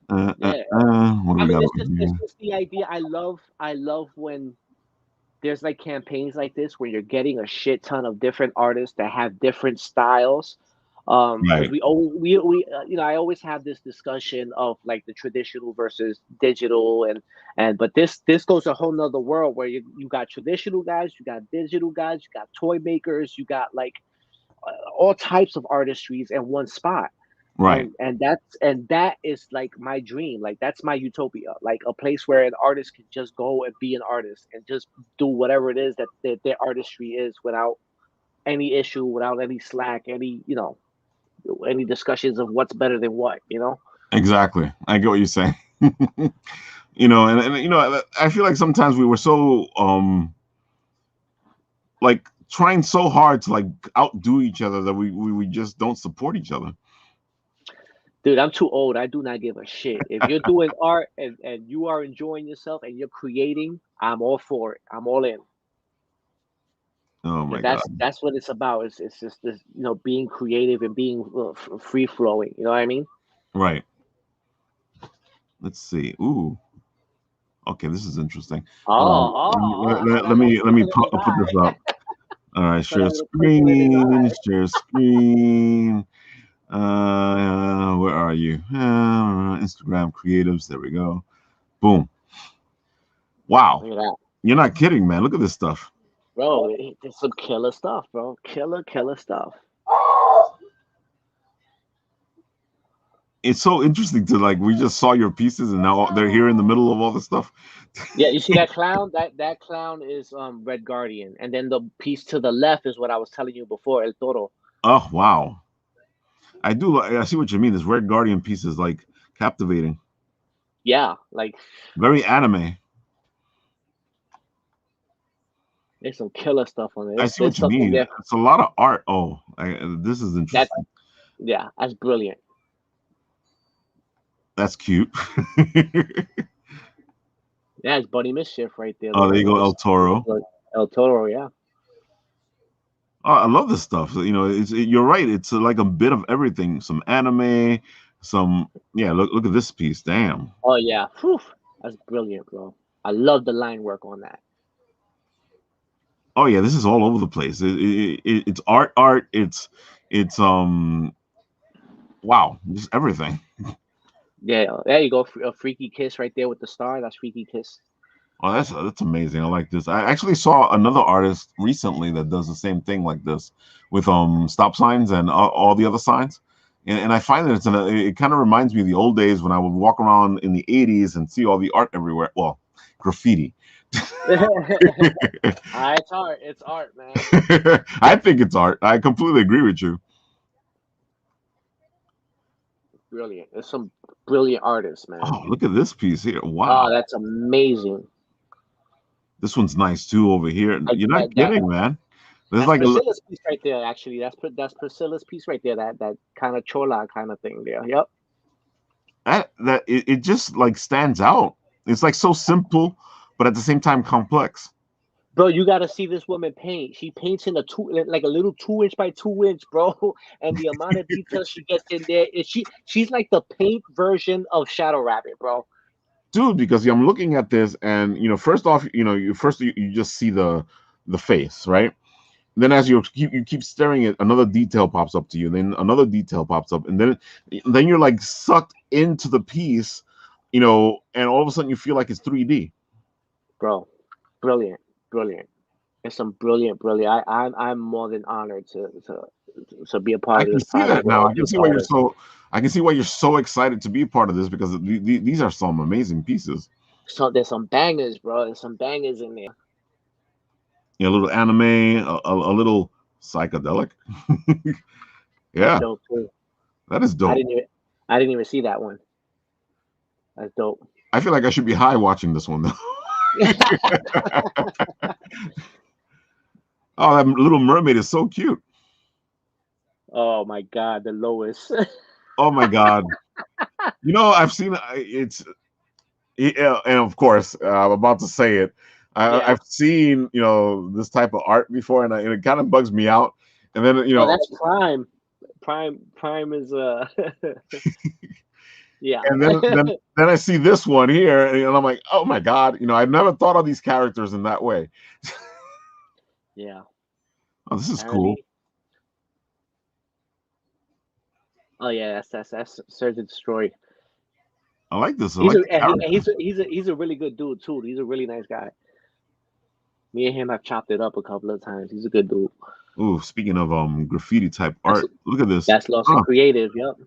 What do we got? It's just the idea. I love when there's like campaigns like this where you're getting a shit ton of different artists that have different styles. Right. We I always have this discussion of like the traditional versus digital, but this goes a whole nother world where you got traditional guys, you got digital guys, you got toy makers, you got like all types of artistries in one spot. Right. And that is like my dream. Like that's my utopia. Like a place where an artist can just go and be an artist and just do whatever it is that their artistry is without any issue, without any slack, any discussions of what's better than what, Exactly. I get what you're saying. And I feel like sometimes we were so like trying so hard to like outdo each other that we just don't support each other. Dude, I'm too old. I do not give a shit. If you're doing art and you are enjoying yourself and you're creating, I'm all for it. I'm all in. Oh my God. That's what it's about. It's just this, being creative and being free flowing. You know what I mean? Right. Let's see. Ooh. Okay, this is interesting. Let me put this up. All right, share screen. Share screen. Where are you? Instagram creatives. There we go. Boom. Wow. You're not kidding, man. Look at this stuff. Bro, it's some killer stuff, bro. Killer stuff. It's so interesting to like, we just saw your pieces and now they're here in the middle of all the stuff. Yeah, you see that clown? That clown is Red Guardian. And then the piece to the left is what I was telling you before, El Toro. Oh, wow. I see what you mean. This Red Guardian piece is like captivating. Yeah, like very anime. There's some killer stuff on there. I see what you mean. It's a lot of art. Oh, this is interesting. That's brilliant. That's cute. Yeah, it's Bunny Mischief right there. Oh, there you go, El Toro. El Toro, yeah. Oh, I love this stuff. You're right. It's like a bit of everything. Some anime, look at this piece. Damn. Oh yeah. Whew. That's brilliant, bro. I love the line work on that. Oh yeah, this is all over the place. It's art. It's wow, just everything. Yeah, there you go. A Freaky Kiss right there with the star. That's Freaky Kiss. Oh, that's amazing. I like this. I actually saw another artist recently that does the same thing like this with stop signs and all the other signs. And I find that it kind of reminds me of the old days when I would walk around in the 80s and see all the art everywhere. Well, graffiti. It's art. It's art, man. I think it's art. I completely agree with you. Brilliant. There's some brilliant artists, man. Oh, look at this piece here. Oh, Wow. that's amazing. This one's nice too over here. You're not kidding, man. There's That's like Priscilla's piece right there. Actually, that's Priscilla's piece right there. That kind of chola kind of thing there. Yep. it just like stands out. It's like so simple, but at the same time complex. Bro, you gotta see this woman paint. She paints in like a little 2 inch by 2 inch, bro. And the amount of detail she gets in there is she's like the paint version of Shadow Rabbit, bro. Dude, because I'm looking at this, and first off, you just see the face, right? Then as you keep staring at, another detail pops up to you, then another detail pops up, and then you're like sucked into the piece, and all of a sudden you feel like it's 3D. Bro, brilliant. It's some brilliant. I'm more than honored to be a part of this. I can see that now. I can see why you're so excited to be a part of this, because these are some amazing pieces. So there's some bangers, bro. There's some bangers in there. A little anime, a little psychedelic. Yeah, dope too. That is dope. I didn't even see that one. That's dope. I feel like I should be high watching this one though. Oh, that little mermaid is so cute. Oh my God, the Lois. Oh my God. I've seen it's, and of course, I'm about to say it. I've seen this type of art before, and it kind of bugs me out. And then that's Prime. Prime is yeah. And then I see this one here, and I'm like, oh my God, I never thought of these characters in that way. Yeah. Oh, this is cool. Oh yeah, that's Search and Destroy. I like this. He's a really good dude too. He's a really nice guy. Me and him have chopped it up a couple of times. He's a good dude. Ooh, speaking of graffiti type art, look at this. That's Lost and Creative. Yep.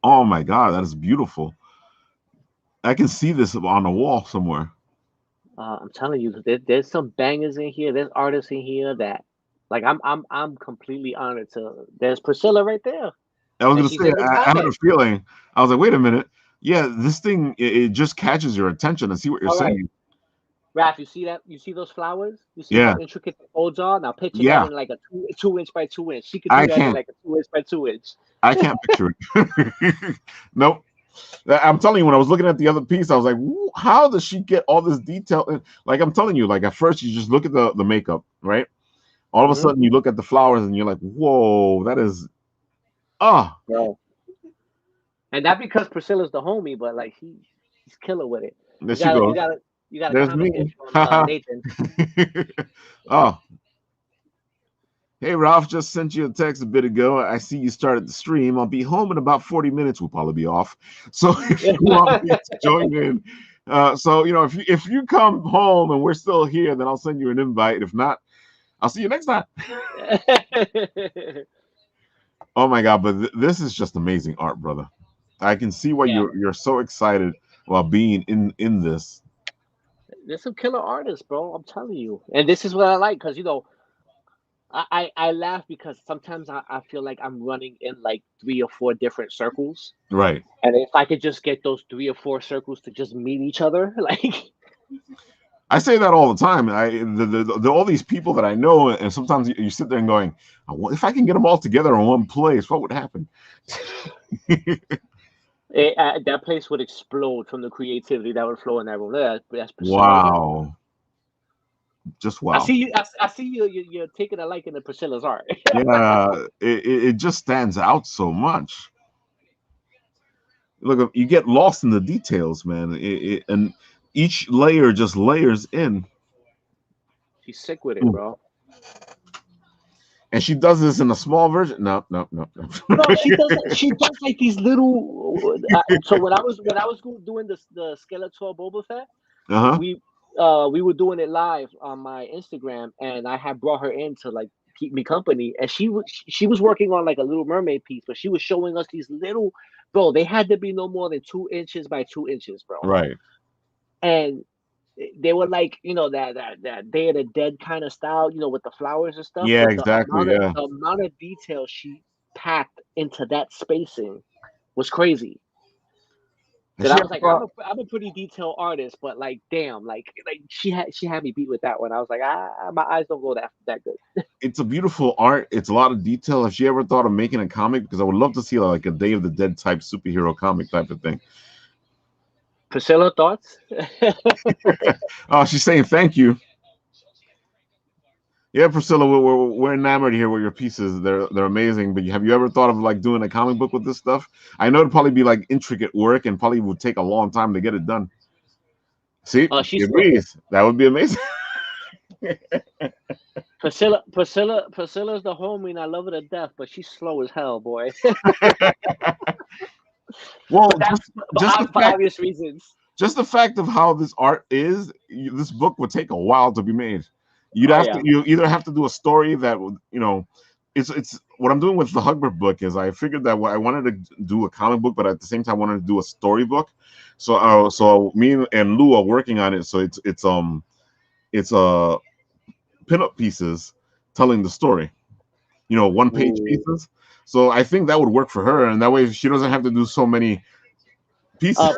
Oh my God, that is beautiful. I can see this on a wall somewhere. I'm telling you, there's some bangers in here. There's artists in here that, like, I'm completely honored to. There's Priscilla right there. I was gonna say, I had a feeling. I was like, wait a minute. Yeah, this thing it just catches your attention and see what you're saying. Ralf, you see that? You see those flowers? You see how intricate the folds are? Now picture that in like a 2 inch by 2 inch. She could do that in like a 2 inch by 2 inch. I can't picture it. Nope. I'm telling you, when I was looking at the other piece, I was like, how does she get all this detail? Like, I'm telling you, like, at first you just look at the makeup, right? All of a sudden you look at the flowers and you're like, whoa, that is Bro. And not because Priscilla's the homie, but like he's killer with it. There she goes. You got There's me. Nathan. Oh. Hey, Ralph, just sent you a text a bit ago. I see you started the stream. I'll be home in about 40 minutes. We'll probably be off. So if you want me to join in. So, if you come home and we're still here, then I'll send you an invite. If not, I'll see you next time. Oh my God, but this is just amazing art, brother. I can see why you're so excited about being in this. There's some killer artists, bro. I'm telling you. And this is what I like, because I laugh because sometimes I feel like I'm running in like 3 or 4 different circles. Right. And if I could just get those 3 or 4 circles to just meet each other, like. I say that all the time. All these people that I know, and sometimes you sit there and going, if I can get them all together in one place, what would happen? That place would explode from the creativity that would flow in that room. That's wow. Just wow. I see you. You're taking a liking to Priscilla's art. Yeah, it just stands out so much. Look, you get lost in the details, man. And each layer just layers in. She's sick with it, bro. And she does this in a small version. No. No, she does like these little. So when I was doing the Skeletor Boba Fett, we were doing it live on my Instagram, and I had brought her in to like keep me company. And she was working on like a Little Mermaid piece, but she was showing us these little, bro. They had to be no more than 2 inches by 2 inches, bro. Right. And they were like, that Day of the Dead kind of style, with the flowers and stuff. Yeah, But exactly. Yeah. the amount of detail she packed into that spacing was crazy. And That she I was like, I'm a pretty detailed artist, but like, damn, like she had me beat with that one. I was like, my eyes don't go that good. it's a beautiful art. It's a lot of detail. If she ever thought of making a comic, because I would love to see like a Day of the Dead type superhero comic type of thing. Priscilla, thoughts? Oh, she's saying thank you. Yeah, Priscilla, we're enamored here with your pieces. They're amazing. But have you ever thought of like doing a comic book with this stuff? I know it'd probably be like intricate work and probably would take a long time to get it done. See, she agrees. That would be amazing. Priscilla's the homie, and I love her to death, but she's slow as hell, boy. Well, for obvious reasons. Just the fact of how this art is, this book would take a while to be made. You either have to do a story that would, it's what I'm doing with the Hugbert book is I figured that I wanted to do a comic book, but at the same time wanted to do a story book. So me and Lou are working on it. So it's pinup pieces telling the story, 1-page pieces. So I think that would work for her, and that way she doesn't have to do so many pieces.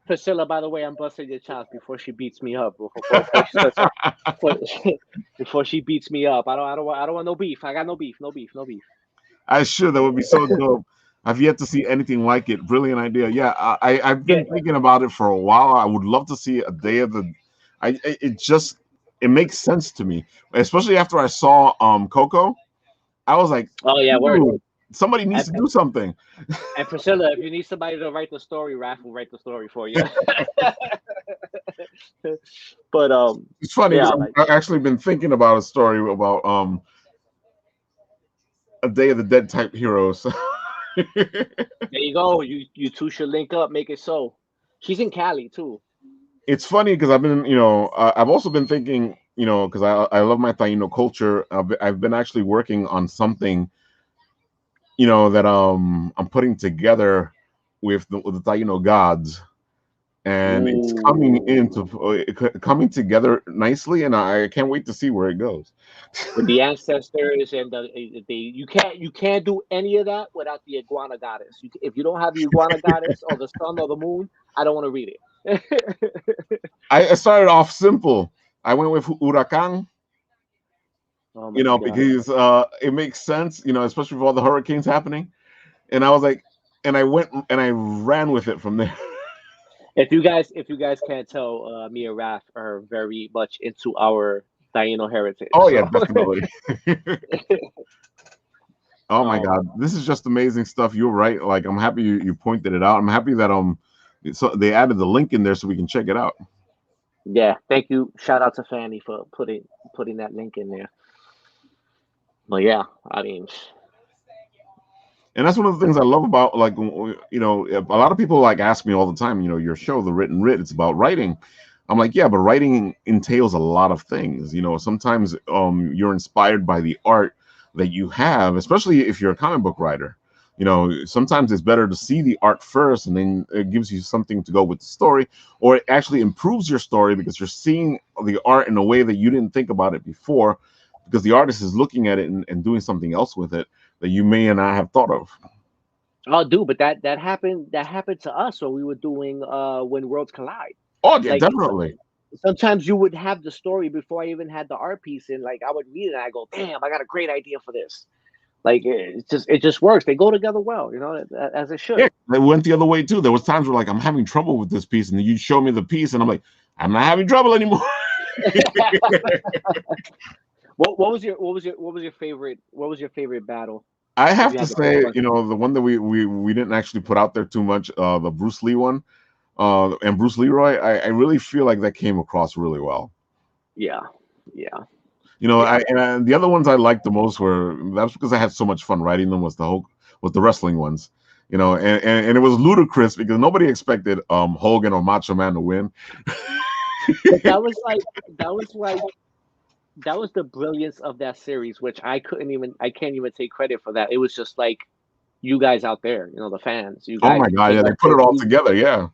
Priscilla, by the way, I'm busting your chops before she beats me up. Before she beats me up, I don't want no beef. I got no beef. I should. That would be so dope. I've yet to see anything like it. Brilliant idea. Yeah, I've been thinking about it for a while. I would love to see a Day of the. It makes sense to me, especially after I saw Coco. I was like, oh yeah, word. Somebody needs to do something. And Priscilla, if you need somebody to write the story, Ralf will write the story for you. But it's funny. Yeah, I've actually been thinking about a story about a Day of the Dead type heroes. There you go. You two should link up, make it so. She's in Cali too. It's funny because I've been, I've also been thinking, because I love my Taino culture. I've been actually working on something, that I'm putting together with the Taino gods, and it's coming together nicely, and I can't wait to see where it goes. With the ancestors and you can't do any of that without the iguana goddess. If you don't have the iguana goddess or the sun or the moon, I don't want to read it. I started off simple. I went with Huracan. Oh because it makes sense, especially with all the hurricanes happening. And I was like, and I went and I ran with it from there. If you guys can't tell, me and Ralf are very much into our Taino heritage. Oh yeah, definitely. Oh my God, this is just amazing stuff. You're right. Like, I'm happy you pointed it out. I'm happy that so they added the link in there so we can check it out. Yeah, thank you. Shout out to Fanny for putting that link in there. But yeah, I mean, and that's one of the things I love about, like, a lot of people like ask me all the time, your show, The Written Writ, it's about writing. I'm like, yeah, but writing entails a lot of things. Sometimes you're inspired by the art that you have, especially if you're a comic book writer. Sometimes it's better to see the art first, and then it gives you something to go with the story, or it actually improves your story because you're seeing the art in a way that you didn't think about it before, because the artist is looking at it and doing something else with it that you may not have thought of. Oh, dude, but that happened to us when we were doing When Worlds Collide. Oh, yeah, definitely. Sometimes you would have the story before I even had the art piece, and like I would read it and I go, damn, I got a great idea for this. Like it just works. They go together well, as it should. Yeah, they went the other way too. There was times where like I'm having trouble with this piece, and then you show me the piece, and I'm like, I'm not having trouble anymore. What was your favorite battle? I have to say, the one that we didn't actually put out there too much, the Bruce Lee one, and Bruce Leroy. I really feel like that came across really well. Yeah. And the other ones I liked the most that's because I had so much fun writing them was the wrestling ones, and it was ludicrous because nobody expected Hogan or Macho Man to win. But that was like the brilliance of that series, which I can't even take credit for that. It was just like you guys out there, the fans, you Oh guys my God, came yeah, they up put with it all together. Yeah,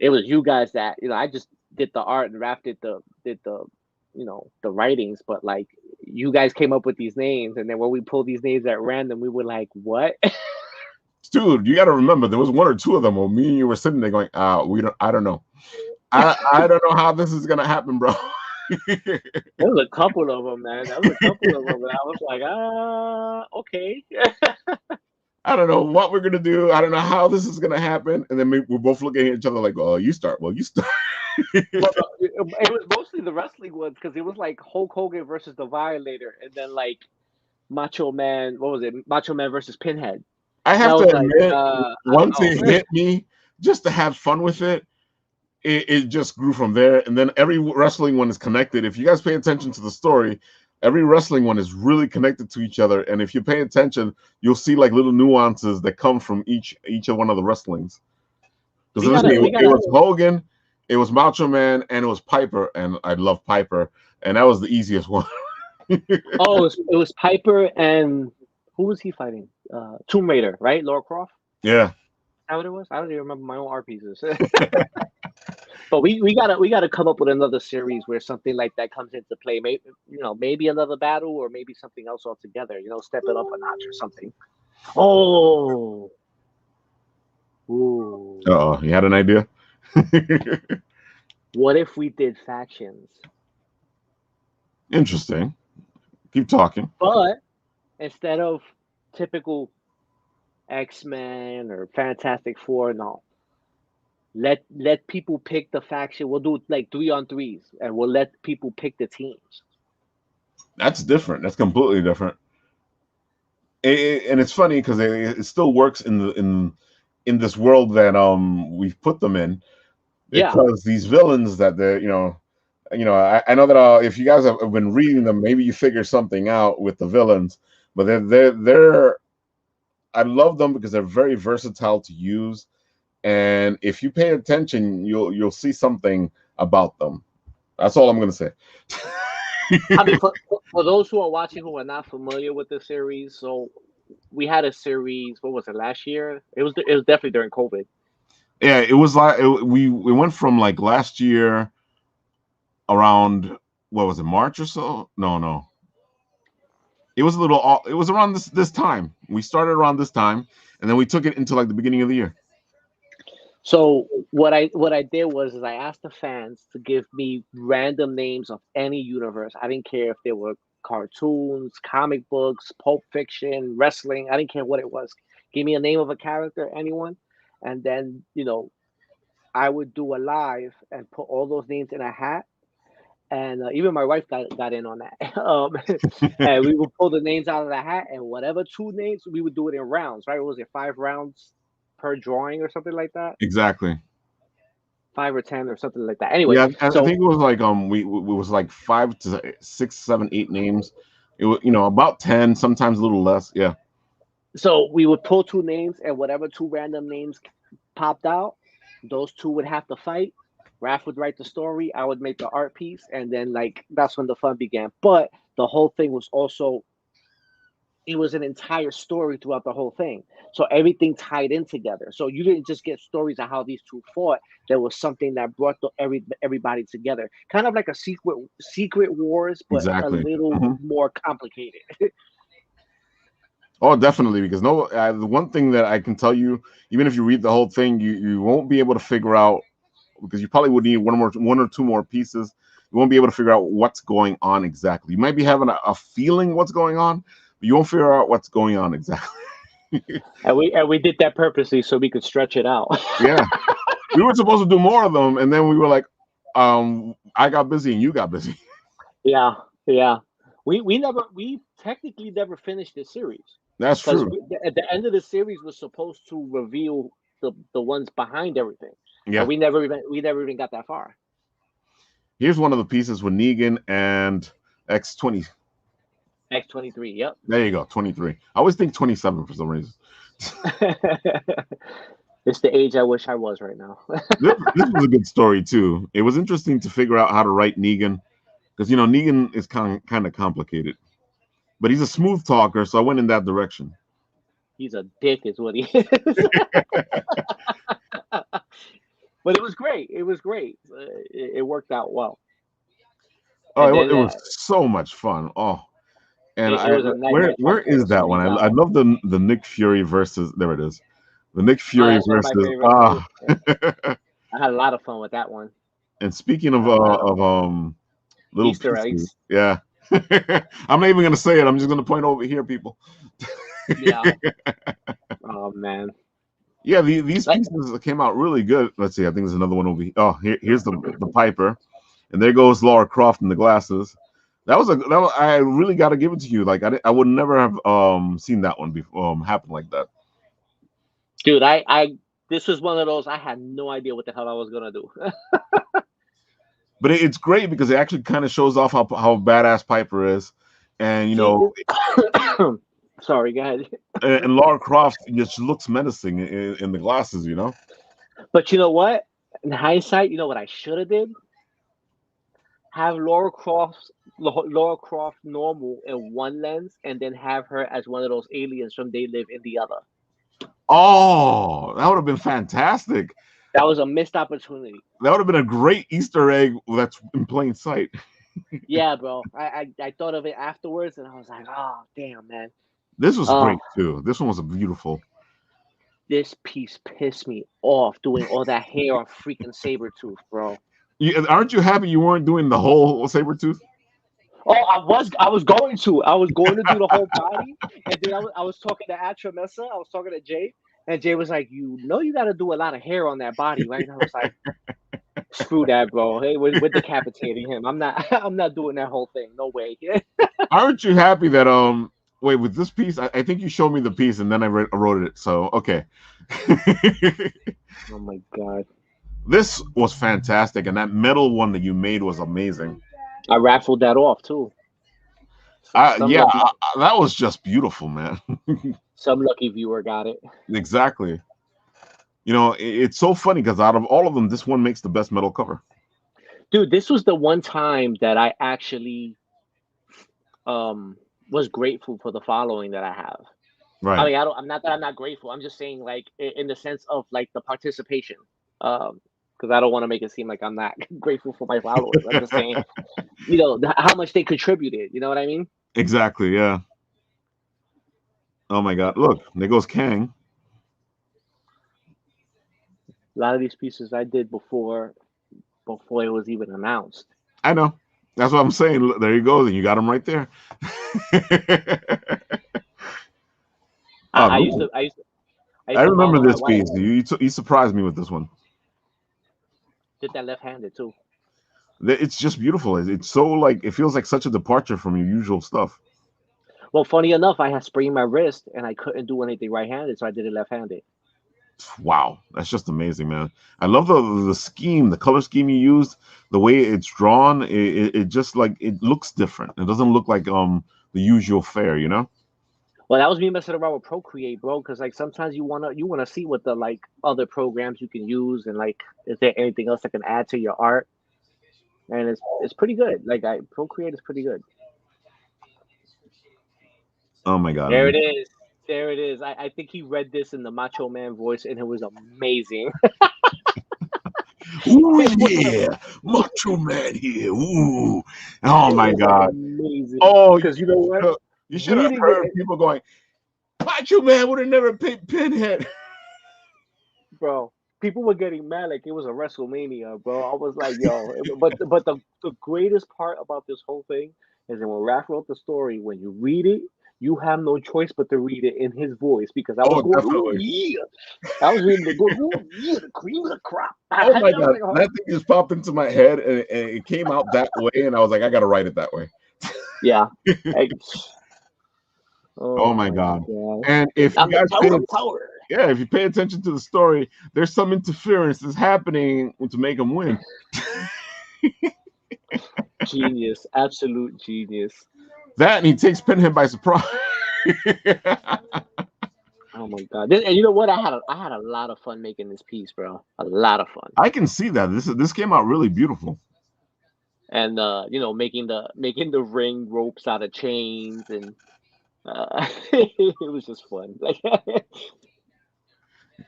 it was you guys that, I just did the art and Ralph did the the writings, but like you guys came up with these names, and then when we pulled these names at random, we were like, what? dude, you got to remember there was one or two of them where me and you were sitting there going, I don't know, I don't know how this is gonna happen, bro. There was a couple of them, man. That was a couple of them, and I was like, okay. I don't know what we're gonna do. I don't know how this is gonna happen. And then we're both looking at each other like, "Oh, you start." Well, you start. Well, it was mostly the wrestling ones, because it was like Hulk Hogan versus the Violator, and then like Macho Man. What was it? Macho Man versus Pinhead. I And have I to was like, admit, I don't once know. it hit me, just to have fun with it, it just grew from there. And then every wrestling one is connected. If you guys pay attention to the story, every wrestling one is really connected to each other. And if you pay attention, you'll see like little nuances that come from each of one of the wrestlings. Because it was Hogan, it was Macho Man, and it was Piper, and I love Piper, and that was the easiest one. Oh, it was Piper, and who was he fighting? Tomb Raider, right? Laura Croft. Yeah. Is that what it was? I don't even remember my own art pieces. But we gotta come up with another series where something like that comes into play. Maybe another battle, or maybe something else altogether. Step it up a notch or something. Oh, ooh. Oh, you had an idea? What if we did factions? Interesting. Keep talking. But instead of typical X-Men or Fantastic Four, no. Let people pick the faction. We'll do like 3-on-3s, and we'll let people pick the teams. That's different. That's completely different. And it's funny because it still works in this world that we've put them in. Because these villains that they're I know that if you guys have been reading them, maybe you figure something out with the villains. But they're I love them because they're very versatile to use. And if you pay attention, you'll see something about them. That's all I'm gonna say. I mean, for those who are watching who are not familiar with the series, so we had a series. What was it, last year? It was definitely during COVID. Yeah, it was like we went from like last year around, what was it, March or so? No. It was it was around this time. We started around this time, and then we took it into like the beginning of the year. So what I did was I asked the fans to give me random names of any universe. I didn't care if they were cartoons, comic books, Pulp Fiction, wrestling. I didn't care what it was. Give me a name of a character, anyone, and then I would do a live and put all those names in a hat. And even my wife got in on that. And we would pull the names out of the hat, and whatever 2 names, we would do it in rounds, right? What was it, 5 rounds per drawing or something like that? Exactly. 5 or 10 or something like that. Anyway, yeah, I think it was like it was like 5 to 6, 7, 8 names. It was about 10, sometimes a little less. Yeah. So we would pull 2 names, and whatever 2 random names popped out, those 2 would have to fight. Ralf would write the story, I would make the art piece, and then like that's when the fun began. But the whole thing was also, it was an entire story throughout the whole thing. So everything tied in together. So you didn't just get stories of how these 2 fought. There was something that brought everybody together. Kind of like a secret wars, but exactly. a little more complicated. Oh, definitely. Because the one thing that I can tell you, even if you read the whole thing, you won't be able to figure out, because you probably would need one or 2 more pieces. You won't be able to figure out what's going on exactly. You might be having a feeling what's going on, but you won't figure out what's going on exactly. And we did that purposely so we could stretch it out. Yeah, we were supposed to do more of them, and then we were like, I got busy and you got busy. Yeah. We technically never finished the series. That's true. At the end of the series, was supposed to reveal the ones behind everything. Yeah, we never even got that far. Here's one of the pieces with Negan and X-20. X-23, yep. There you go, 23. I always think 27 for some reason. It's the age I wish I was right now. This was a good story too. It was interesting to figure out how to write Negan, because Negan is kind of complicated, but he's a smooth talker, so I went in that direction. He's a dick, is what he is. But it was great. It was great. It worked out well. Oh, it was so much fun. Oh, and it was a nightmare. where is that one? I love the Nick Fury versus. There it is. The Nick Fury that's one of my versus. favorites. I had a lot of fun with that one. And speaking of little Easter pieces, eggs. yeah. I'm not even gonna say it. I'm just gonna point over here, people. Yeah. Oh man. Yeah, these pieces came out really good. Let's see. I think there's another one over here. Oh, here's the Piper, and there goes Lara Croft in the glasses. I really got to give it to you. Like I would never have seen that one before happen like that. Dude, this was one of those I had no idea what the hell I was gonna do. But it's great because it actually kind of shows off how badass Piper is, and Sorry, go ahead. And Lara Croft just looks menacing in the glasses, But you know what? In hindsight, you know what I should have did? Have Lara Croft normal in one lens, and then have her as one of those aliens from They Live in the other. Oh, that would have been fantastic. That was a missed opportunity. That would have been a great Easter egg that's in plain sight. Yeah, bro. I thought of it afterwards, and I was like, oh, damn, man. This was great, too. This one was beautiful. This piece pissed me off doing all that hair on freaking Sabretooth, bro. Aren't you happy you weren't doing the whole Sabretooth? Oh, I was going to. I was going to do the whole body. And then I was talking to Atramessa. I was talking to Jay. And Jay was like, you got to do a lot of hair on that body, right? And I was like, screw that, bro. Hey, we're decapitating him. I'm not doing that whole thing. No way. Aren't you happy that wait, with this piece, I think you showed me the piece and then I wrote it. So okay. Oh my god. This was fantastic, and that metal one that you made was amazing. I raffled that off too. That was just beautiful, man. Some lucky viewer got it. Exactly. It's so funny because out of all of them, this one makes the best metal cover. Dude, this was the one time that I actually was grateful for the following that I have. Right. I mean, I'm not grateful. I'm just saying, like, in the sense of like the participation. Because I don't want to make it seem like I'm not grateful for my followers. I'm just saying, how much they contributed. You know what I mean? Exactly. Yeah. Oh my God! Look, there goes Kang. A lot of these pieces I did before it was even announced. I know. That's what I'm saying. Look, there you go. Then you got him right there. I remember this piece. You surprised me with this one. Did that left-handed too. It's just beautiful. It's so like it feels like such a departure from your usual stuff. Well, funny enough, I had sprained my wrist and I couldn't do anything right-handed, so I did it left-handed. Wow, that's just amazing, man. I love the scheme, the color scheme you used, the way it's drawn. It just like it looks different. It doesn't look like the usual fare, Well, that was me messing around with Procreate, bro. Because like sometimes you wanna see what the like other programs you can use, and like is there anything else that can add to your art? And it's pretty good. Like Procreate is pretty good. Oh my God! There it is. There it is. I think he read this in the Macho Man voice, and it was amazing. Ooh, yeah, Macho Man here. Ooh, oh my God! Amazing. Oh, because you know what? You should have heard people going, Macho Man would have never picked Pinhead. Bro, people were getting mad like it was a WrestleMania, bro. I was like, yo. But the greatest part about this whole thing is that when Ralf wrote the story, when you read it, you have no choice but to read it in his voice because I was going, oh, yeah. I was reading the yeah, the cream of the crop. Oh my God. That thing just popped into my head and it came out that way. And I was like, I got to write it that way. Yeah. Oh my God. And if you guys if you pay attention to the story, there's some interference that's happening to make him win. Genius. Absolute genius. That and he takes Pinhead by surprise. Oh my God! And you know what? I had a lot of fun making this piece, bro. A lot of fun. I can see that. This came out really beautiful. and making the ring ropes out of chains, and it was just fun. Like,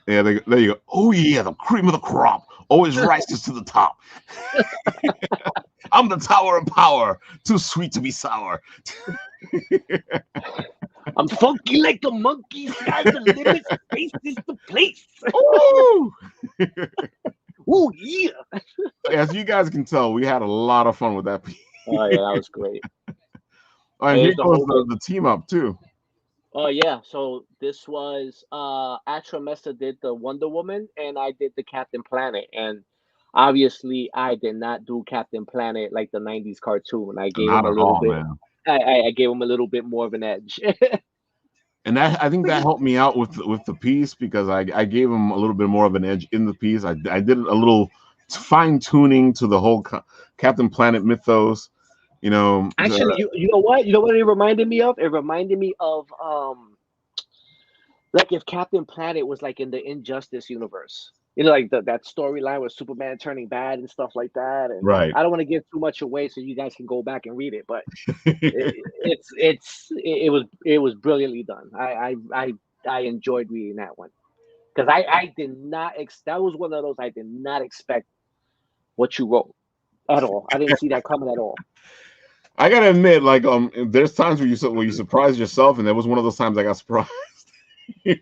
Yeah, there you go. Oh yeah, the cream of the crop always rises to the top. I'm the tower of power, too sweet to be sour. I'm funky like a monkey. Sky's the limit. Space is the place. Ooh! Oh yeah. As you guys can tell, we had a lot of fun with that piece. Oh yeah, that was great. And here goes the team up too. Oh yeah, so this was Atramessa did the Wonder Woman, and I did the Captain Planet, and obviously I did not do Captain Planet like the '90s cartoon. I gave Not him a at little all, bit. man. I gave him a little bit more of an edge. And I think that helped me out with the piece, because I gave him a little bit more of an edge in the piece. I did a little fine tuning to the whole Captain Planet mythos. Actually, you know what? You know what it reminded me of? It reminded me of like if Captain Planet was like in the Injustice universe. Like that storyline with Superman turning bad and stuff like that. And right. I don't want to give too much away, so you guys can go back and read it. But it was brilliantly done. I enjoyed reading that one, because I did not that was one of those I did not expect what you wrote at all. I didn't see that coming at all. I gotta admit, like, there's times where you surprise yourself, and there was one of those times I got surprised. you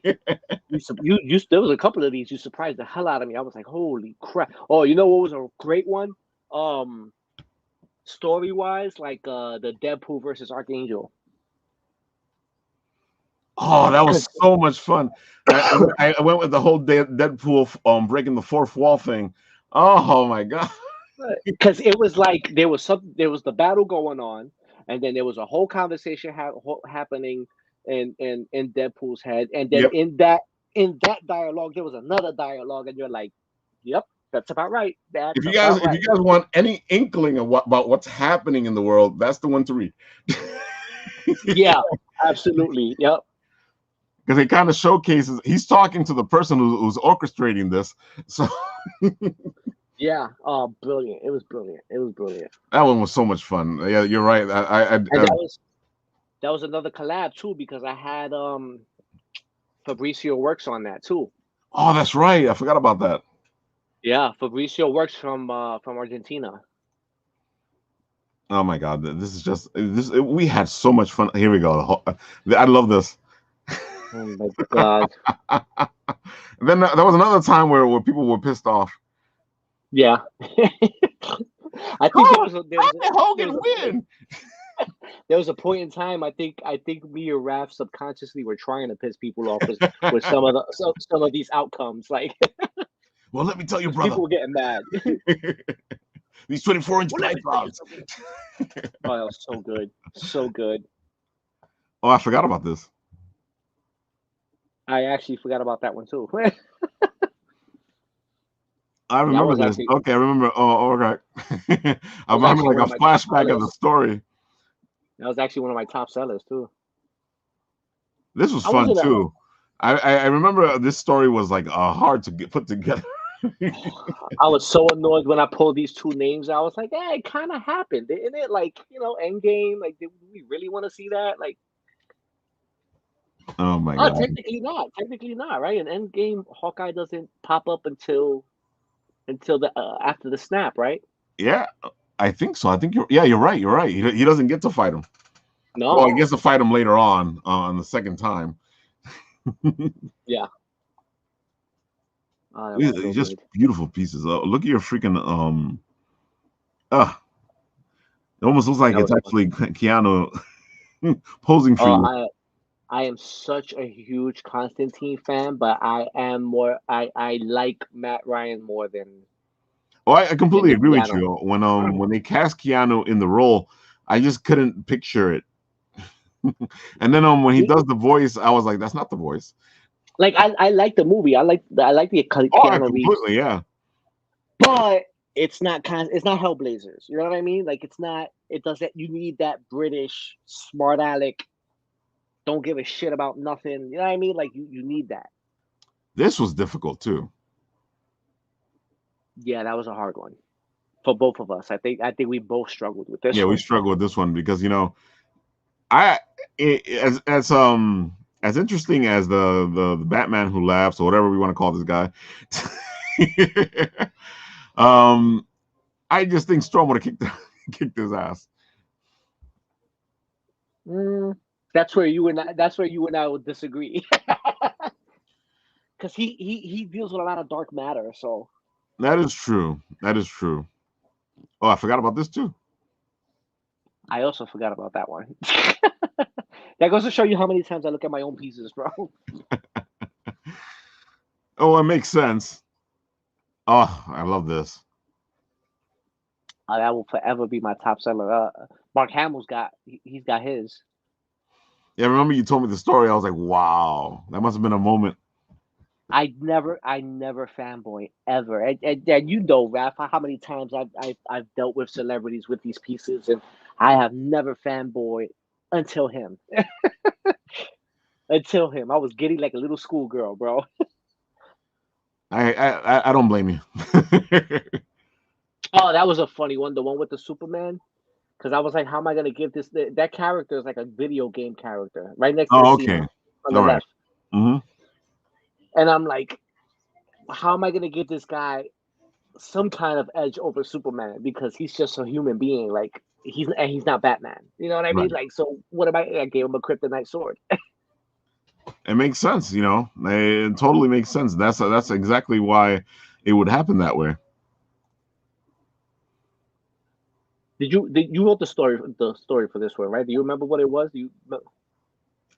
there was a couple of these you surprised the hell out of me. I was like, holy crap. Oh, you know what was a great one? Story wise, like the Deadpool versus Archangel. Oh, that was so much fun. I went with the whole Deadpool breaking the fourth wall thing. Oh my god. Because it was like there was the battle going on, and then there was a whole conversation happening in Deadpool's head, and then in that dialogue there was another dialogue, and you're like, "Yep, that's about right." If you guys want any inkling of about what's happening in the world, that's the one to read. Yeah, absolutely. Yep. Because it kind of showcases he's talking to the person who's orchestrating this. So. Yeah. Oh, brilliant! It was brilliant. That one was so much fun. Yeah, you're right. That was another collab too, because I had Fabricio Works on that too. Oh, that's right. I forgot about that. Yeah, Fabricio Works from Argentina. Oh my god, this is just this. We had so much fun. Here we go. I love this. Oh my god. And then there was another time where people were pissed off. Yeah. I think there was a point in time. I think me or Ralf subconsciously were trying to piss people off with some of these outcomes. Like, well, let me tell you, brother, people were getting mad. These 24-inch pythons. Oh, that was so good, so good. Oh, I forgot about this. I actually forgot about that one too. I remember this. Actually, okay, I remember. Oh, okay. I'm having like a flashback of the story. That was actually one of my top sellers too. This was fun too. I remember this story was like hard to put together. I was so annoyed when I pulled these two names. I was like, "Yeah, it kind of happened, didn't it? Like, Endgame. Like, did we really want to see that? Like, oh my god. Technically not, right? In Endgame, Hawkeye doesn't pop up until the after the snap, right? Yeah, I think so. I think you're right. You're right. He doesn't get to fight him. No. Well, he gets to fight him later on the second time. Yeah. These just beautiful pieces. Look at your freaking it almost looks like it's actually Keanu posing for you. I am such a huge Constantine fan, but I like Matt Ryan more than. Oh, I completely agree with you. When they cast Keanu in the role, I just couldn't picture it. And then when he does the voice, I was like, that's not the voice. Like I like the movie. I like the Keanu Reeves. Completely, yeah. But it's not Hellblazers. You know what I mean? Like it's not. It doesn't. You need that British smart aleck. Don't give a shit about nothing. You know what I mean? Like you need that. This was difficult too. Yeah, that was a hard one. for both of us. I think we both struggled with this. Yeah, one. we struggle with this one because as interesting as the Batman Who Laughs or whatever we want to call this guy. I just think Storm would have kicked his ass. That's where you and I would disagree. Because he deals with a lot of dark matter. So that is true. Oh, I forgot about this too. I also forgot about that one. That goes to show you how many times I look at my own pieces, bro. Oh, it makes sense. Oh, I love this. That will forever be my top seller. Mark Hamill's he's got his. Yeah, remember you told me the story. I was like, wow, that must have been a moment. I never fanboy ever, and you know, Ralf, how many times I've dealt with celebrities with these pieces, and I have never fanboyed until him. Until him, I was getting like a little schoolgirl, bro. I don't blame you. Oh, that was a funny one, the one with the Superman, because I was like, how am I gonna give this? That character is like a video game character, right next to the okay, on the left. Mm-hmm. And I'm like, how am I going to give this guy some kind of edge over Superman? Because he's just a human being. Like, he's not Batman. You know what I mean? Like, so what am I gave him a kryptonite sword. It makes sense, It totally makes sense. That's exactly why it would happen that way. Did you wrote the story for this one, right? Do you remember what it was?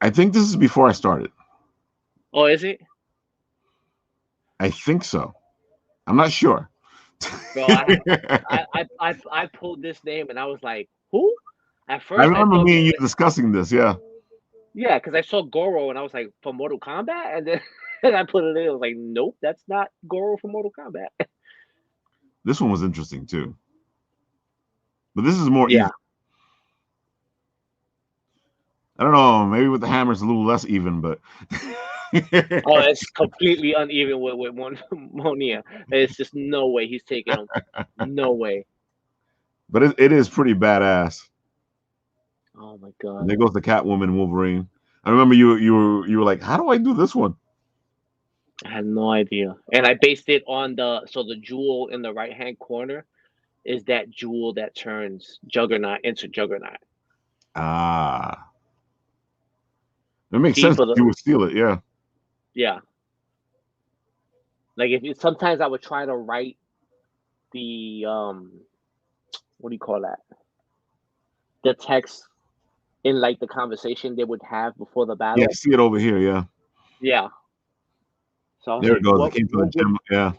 I think this is before I started. Oh, is it? I think so. I'm not sure. Bro, I pulled this name and I was like, who? At first, I remember me and you discussing this. Yeah. Yeah, because I saw Goro and I was like, for Mortal Kombat, and then and I put it in. I was like, nope, that's not Goro from Mortal Kombat. This one was interesting too, but this is more even. I don't know. Maybe with the hammer it's a little less even, but. Oh, it's completely uneven with Monia. It's just no way he's taking him. No way. But it is pretty badass. Oh my god! And there goes the Catwoman Wolverine. I remember you were like, how do I do this one? I had no idea, and I based it on the jewel in the right hand corner is that jewel that turns Juggernaut into Juggernaut. Ah, it makes sense. You would steal it, yeah. Yeah. Like sometimes I would try to write the what do you call that? The text in like the conversation they would have before the battle. Yeah, see it over here, yeah. Yeah. So there it goes. It came to the gym. Yeah.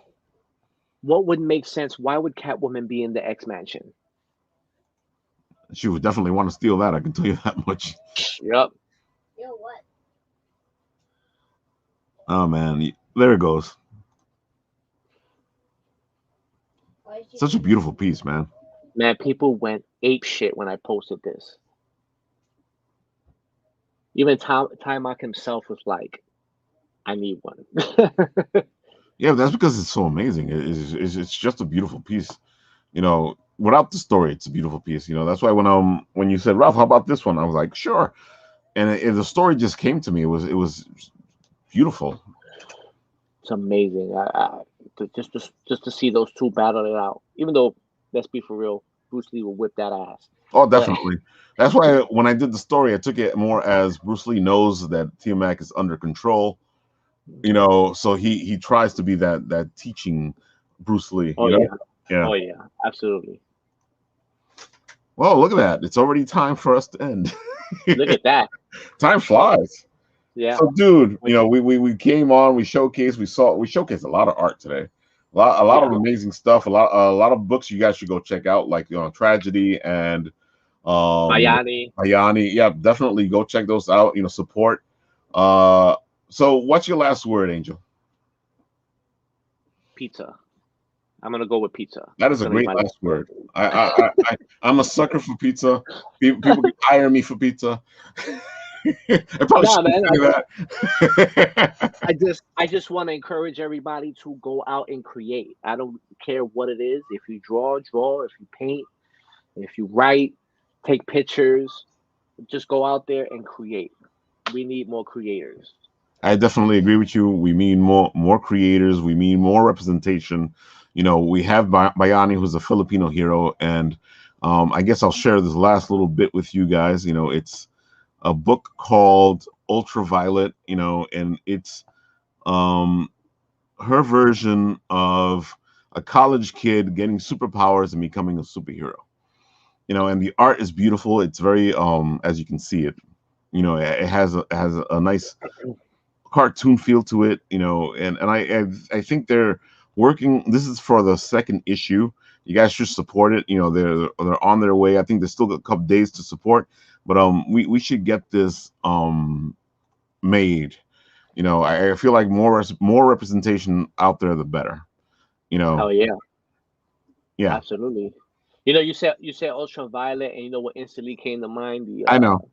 What would make sense? Why would Catwoman be in the X Mansion? She would definitely want to steal that. I can tell you that much. Yep. You know what? Oh man, there it goes. Such a beautiful piece, man. Man, people went ape shit when I posted this. Even Timok himself was like, I need one. Yeah, that's because it's so amazing. It's just a beautiful piece. Without the story, it's a beautiful piece. That's why when you said, Ralf, how about this one? I was like, sure. And the story just came to me. It was beautiful. It's amazing. Just to see those two battle it out. Even though, let's be for real, Bruce Lee will whip that ass. Oh, definitely. That's why when I did the story, I took it more as Bruce Lee knows that Tiamat is under control. So he tries to be that teaching Bruce Lee. Oh yeah. Oh yeah, absolutely. Well, look at that. It's already time for us to end. Look at that. Time flies. Yeah. So, dude, we came on, we showcased a lot of art today. A lot of amazing stuff. A lot of books you guys should go check out, like Tragedy and Bayani. Yeah, definitely go check those out. Support. So what's your last word, Angel? Pizza. I'm gonna go with pizza. That is a great last word. I'm a sucker for pizza. People hire me for pizza. I probably No, shouldn't man. say that. I just want to encourage everybody to go out and create. I don't care what it is. If you draw, draw. If you paint, if you write, take pictures. Just go out there and create. We need more creators. I definitely agree with you. We need more creators. We need more representation. We have Bayani, who's a Filipino hero, and I guess I'll share this last little bit with you guys. It's a book called Ultraviolet. And it's um, her version of a college kid getting superpowers and becoming a superhero. And the art is beautiful. It's very, as you can see it. It has a nice cartoon feel to it, and I think they're working. This is for the second issue. You guys should support it. They're on their way. I think there's still a couple days to support, but we should get this made. I feel like more representation out there, the better. Hell yeah, Yeah, absolutely. You said ultraviolet, and you know what instantly came to mind? The I know.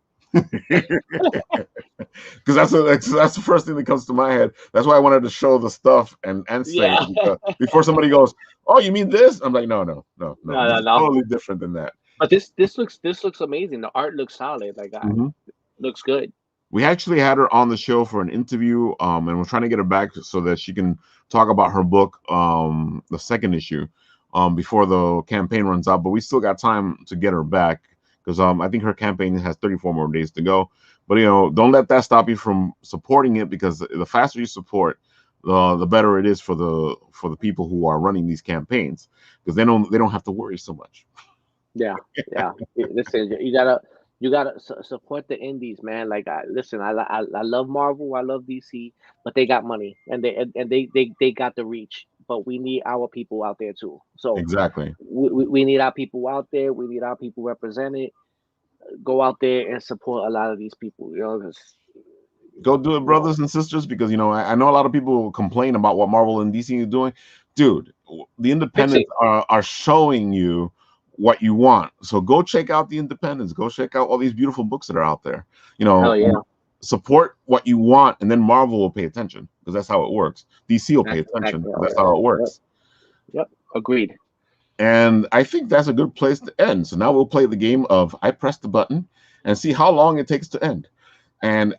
Because that's the first thing that comes to my head. That's why I wanted to show the stuff and say yeah. it, before somebody goes, "Oh, you mean this?" I'm like, no, No, this no, is no. totally different than that. But this looks amazing. The art looks solid. Like, Mhm. looks good. We actually had her on the show for an interview, and we're trying to get her back so that she can talk about her book, the second issue, before the campaign runs out. But we still got time to get her back because I think her campaign has 34 more days to go. But don't let that stop you from supporting it, because the faster you support, the better it is for the people who are running these campaigns, because they don't have to worry so much. Yeah, yeah. Listen, you gotta support the indies, man. Like, listen, I love Marvel, I love DC, but they got money and they got the reach. But we need our people out there too. So Exactly. we need our people out there. We need our people represented. Go out there and support a lot of these people. 'Cause, Go do it, brothers and sisters, because I know a lot of people complain about what Marvel and DC is doing. Dude, the fix it. independents are showing you what you want. So go check out the independents. Go check out all these beautiful books that are out there. Hell yeah, Support what you want, and then Marvel will pay attention, because that's how it works. DC will pay that's attention, exactly how because it that's how it works. works. Yep. Agreed. And I think that's a good place to end. So now we'll play the game of I press the button and see how long it takes to end. And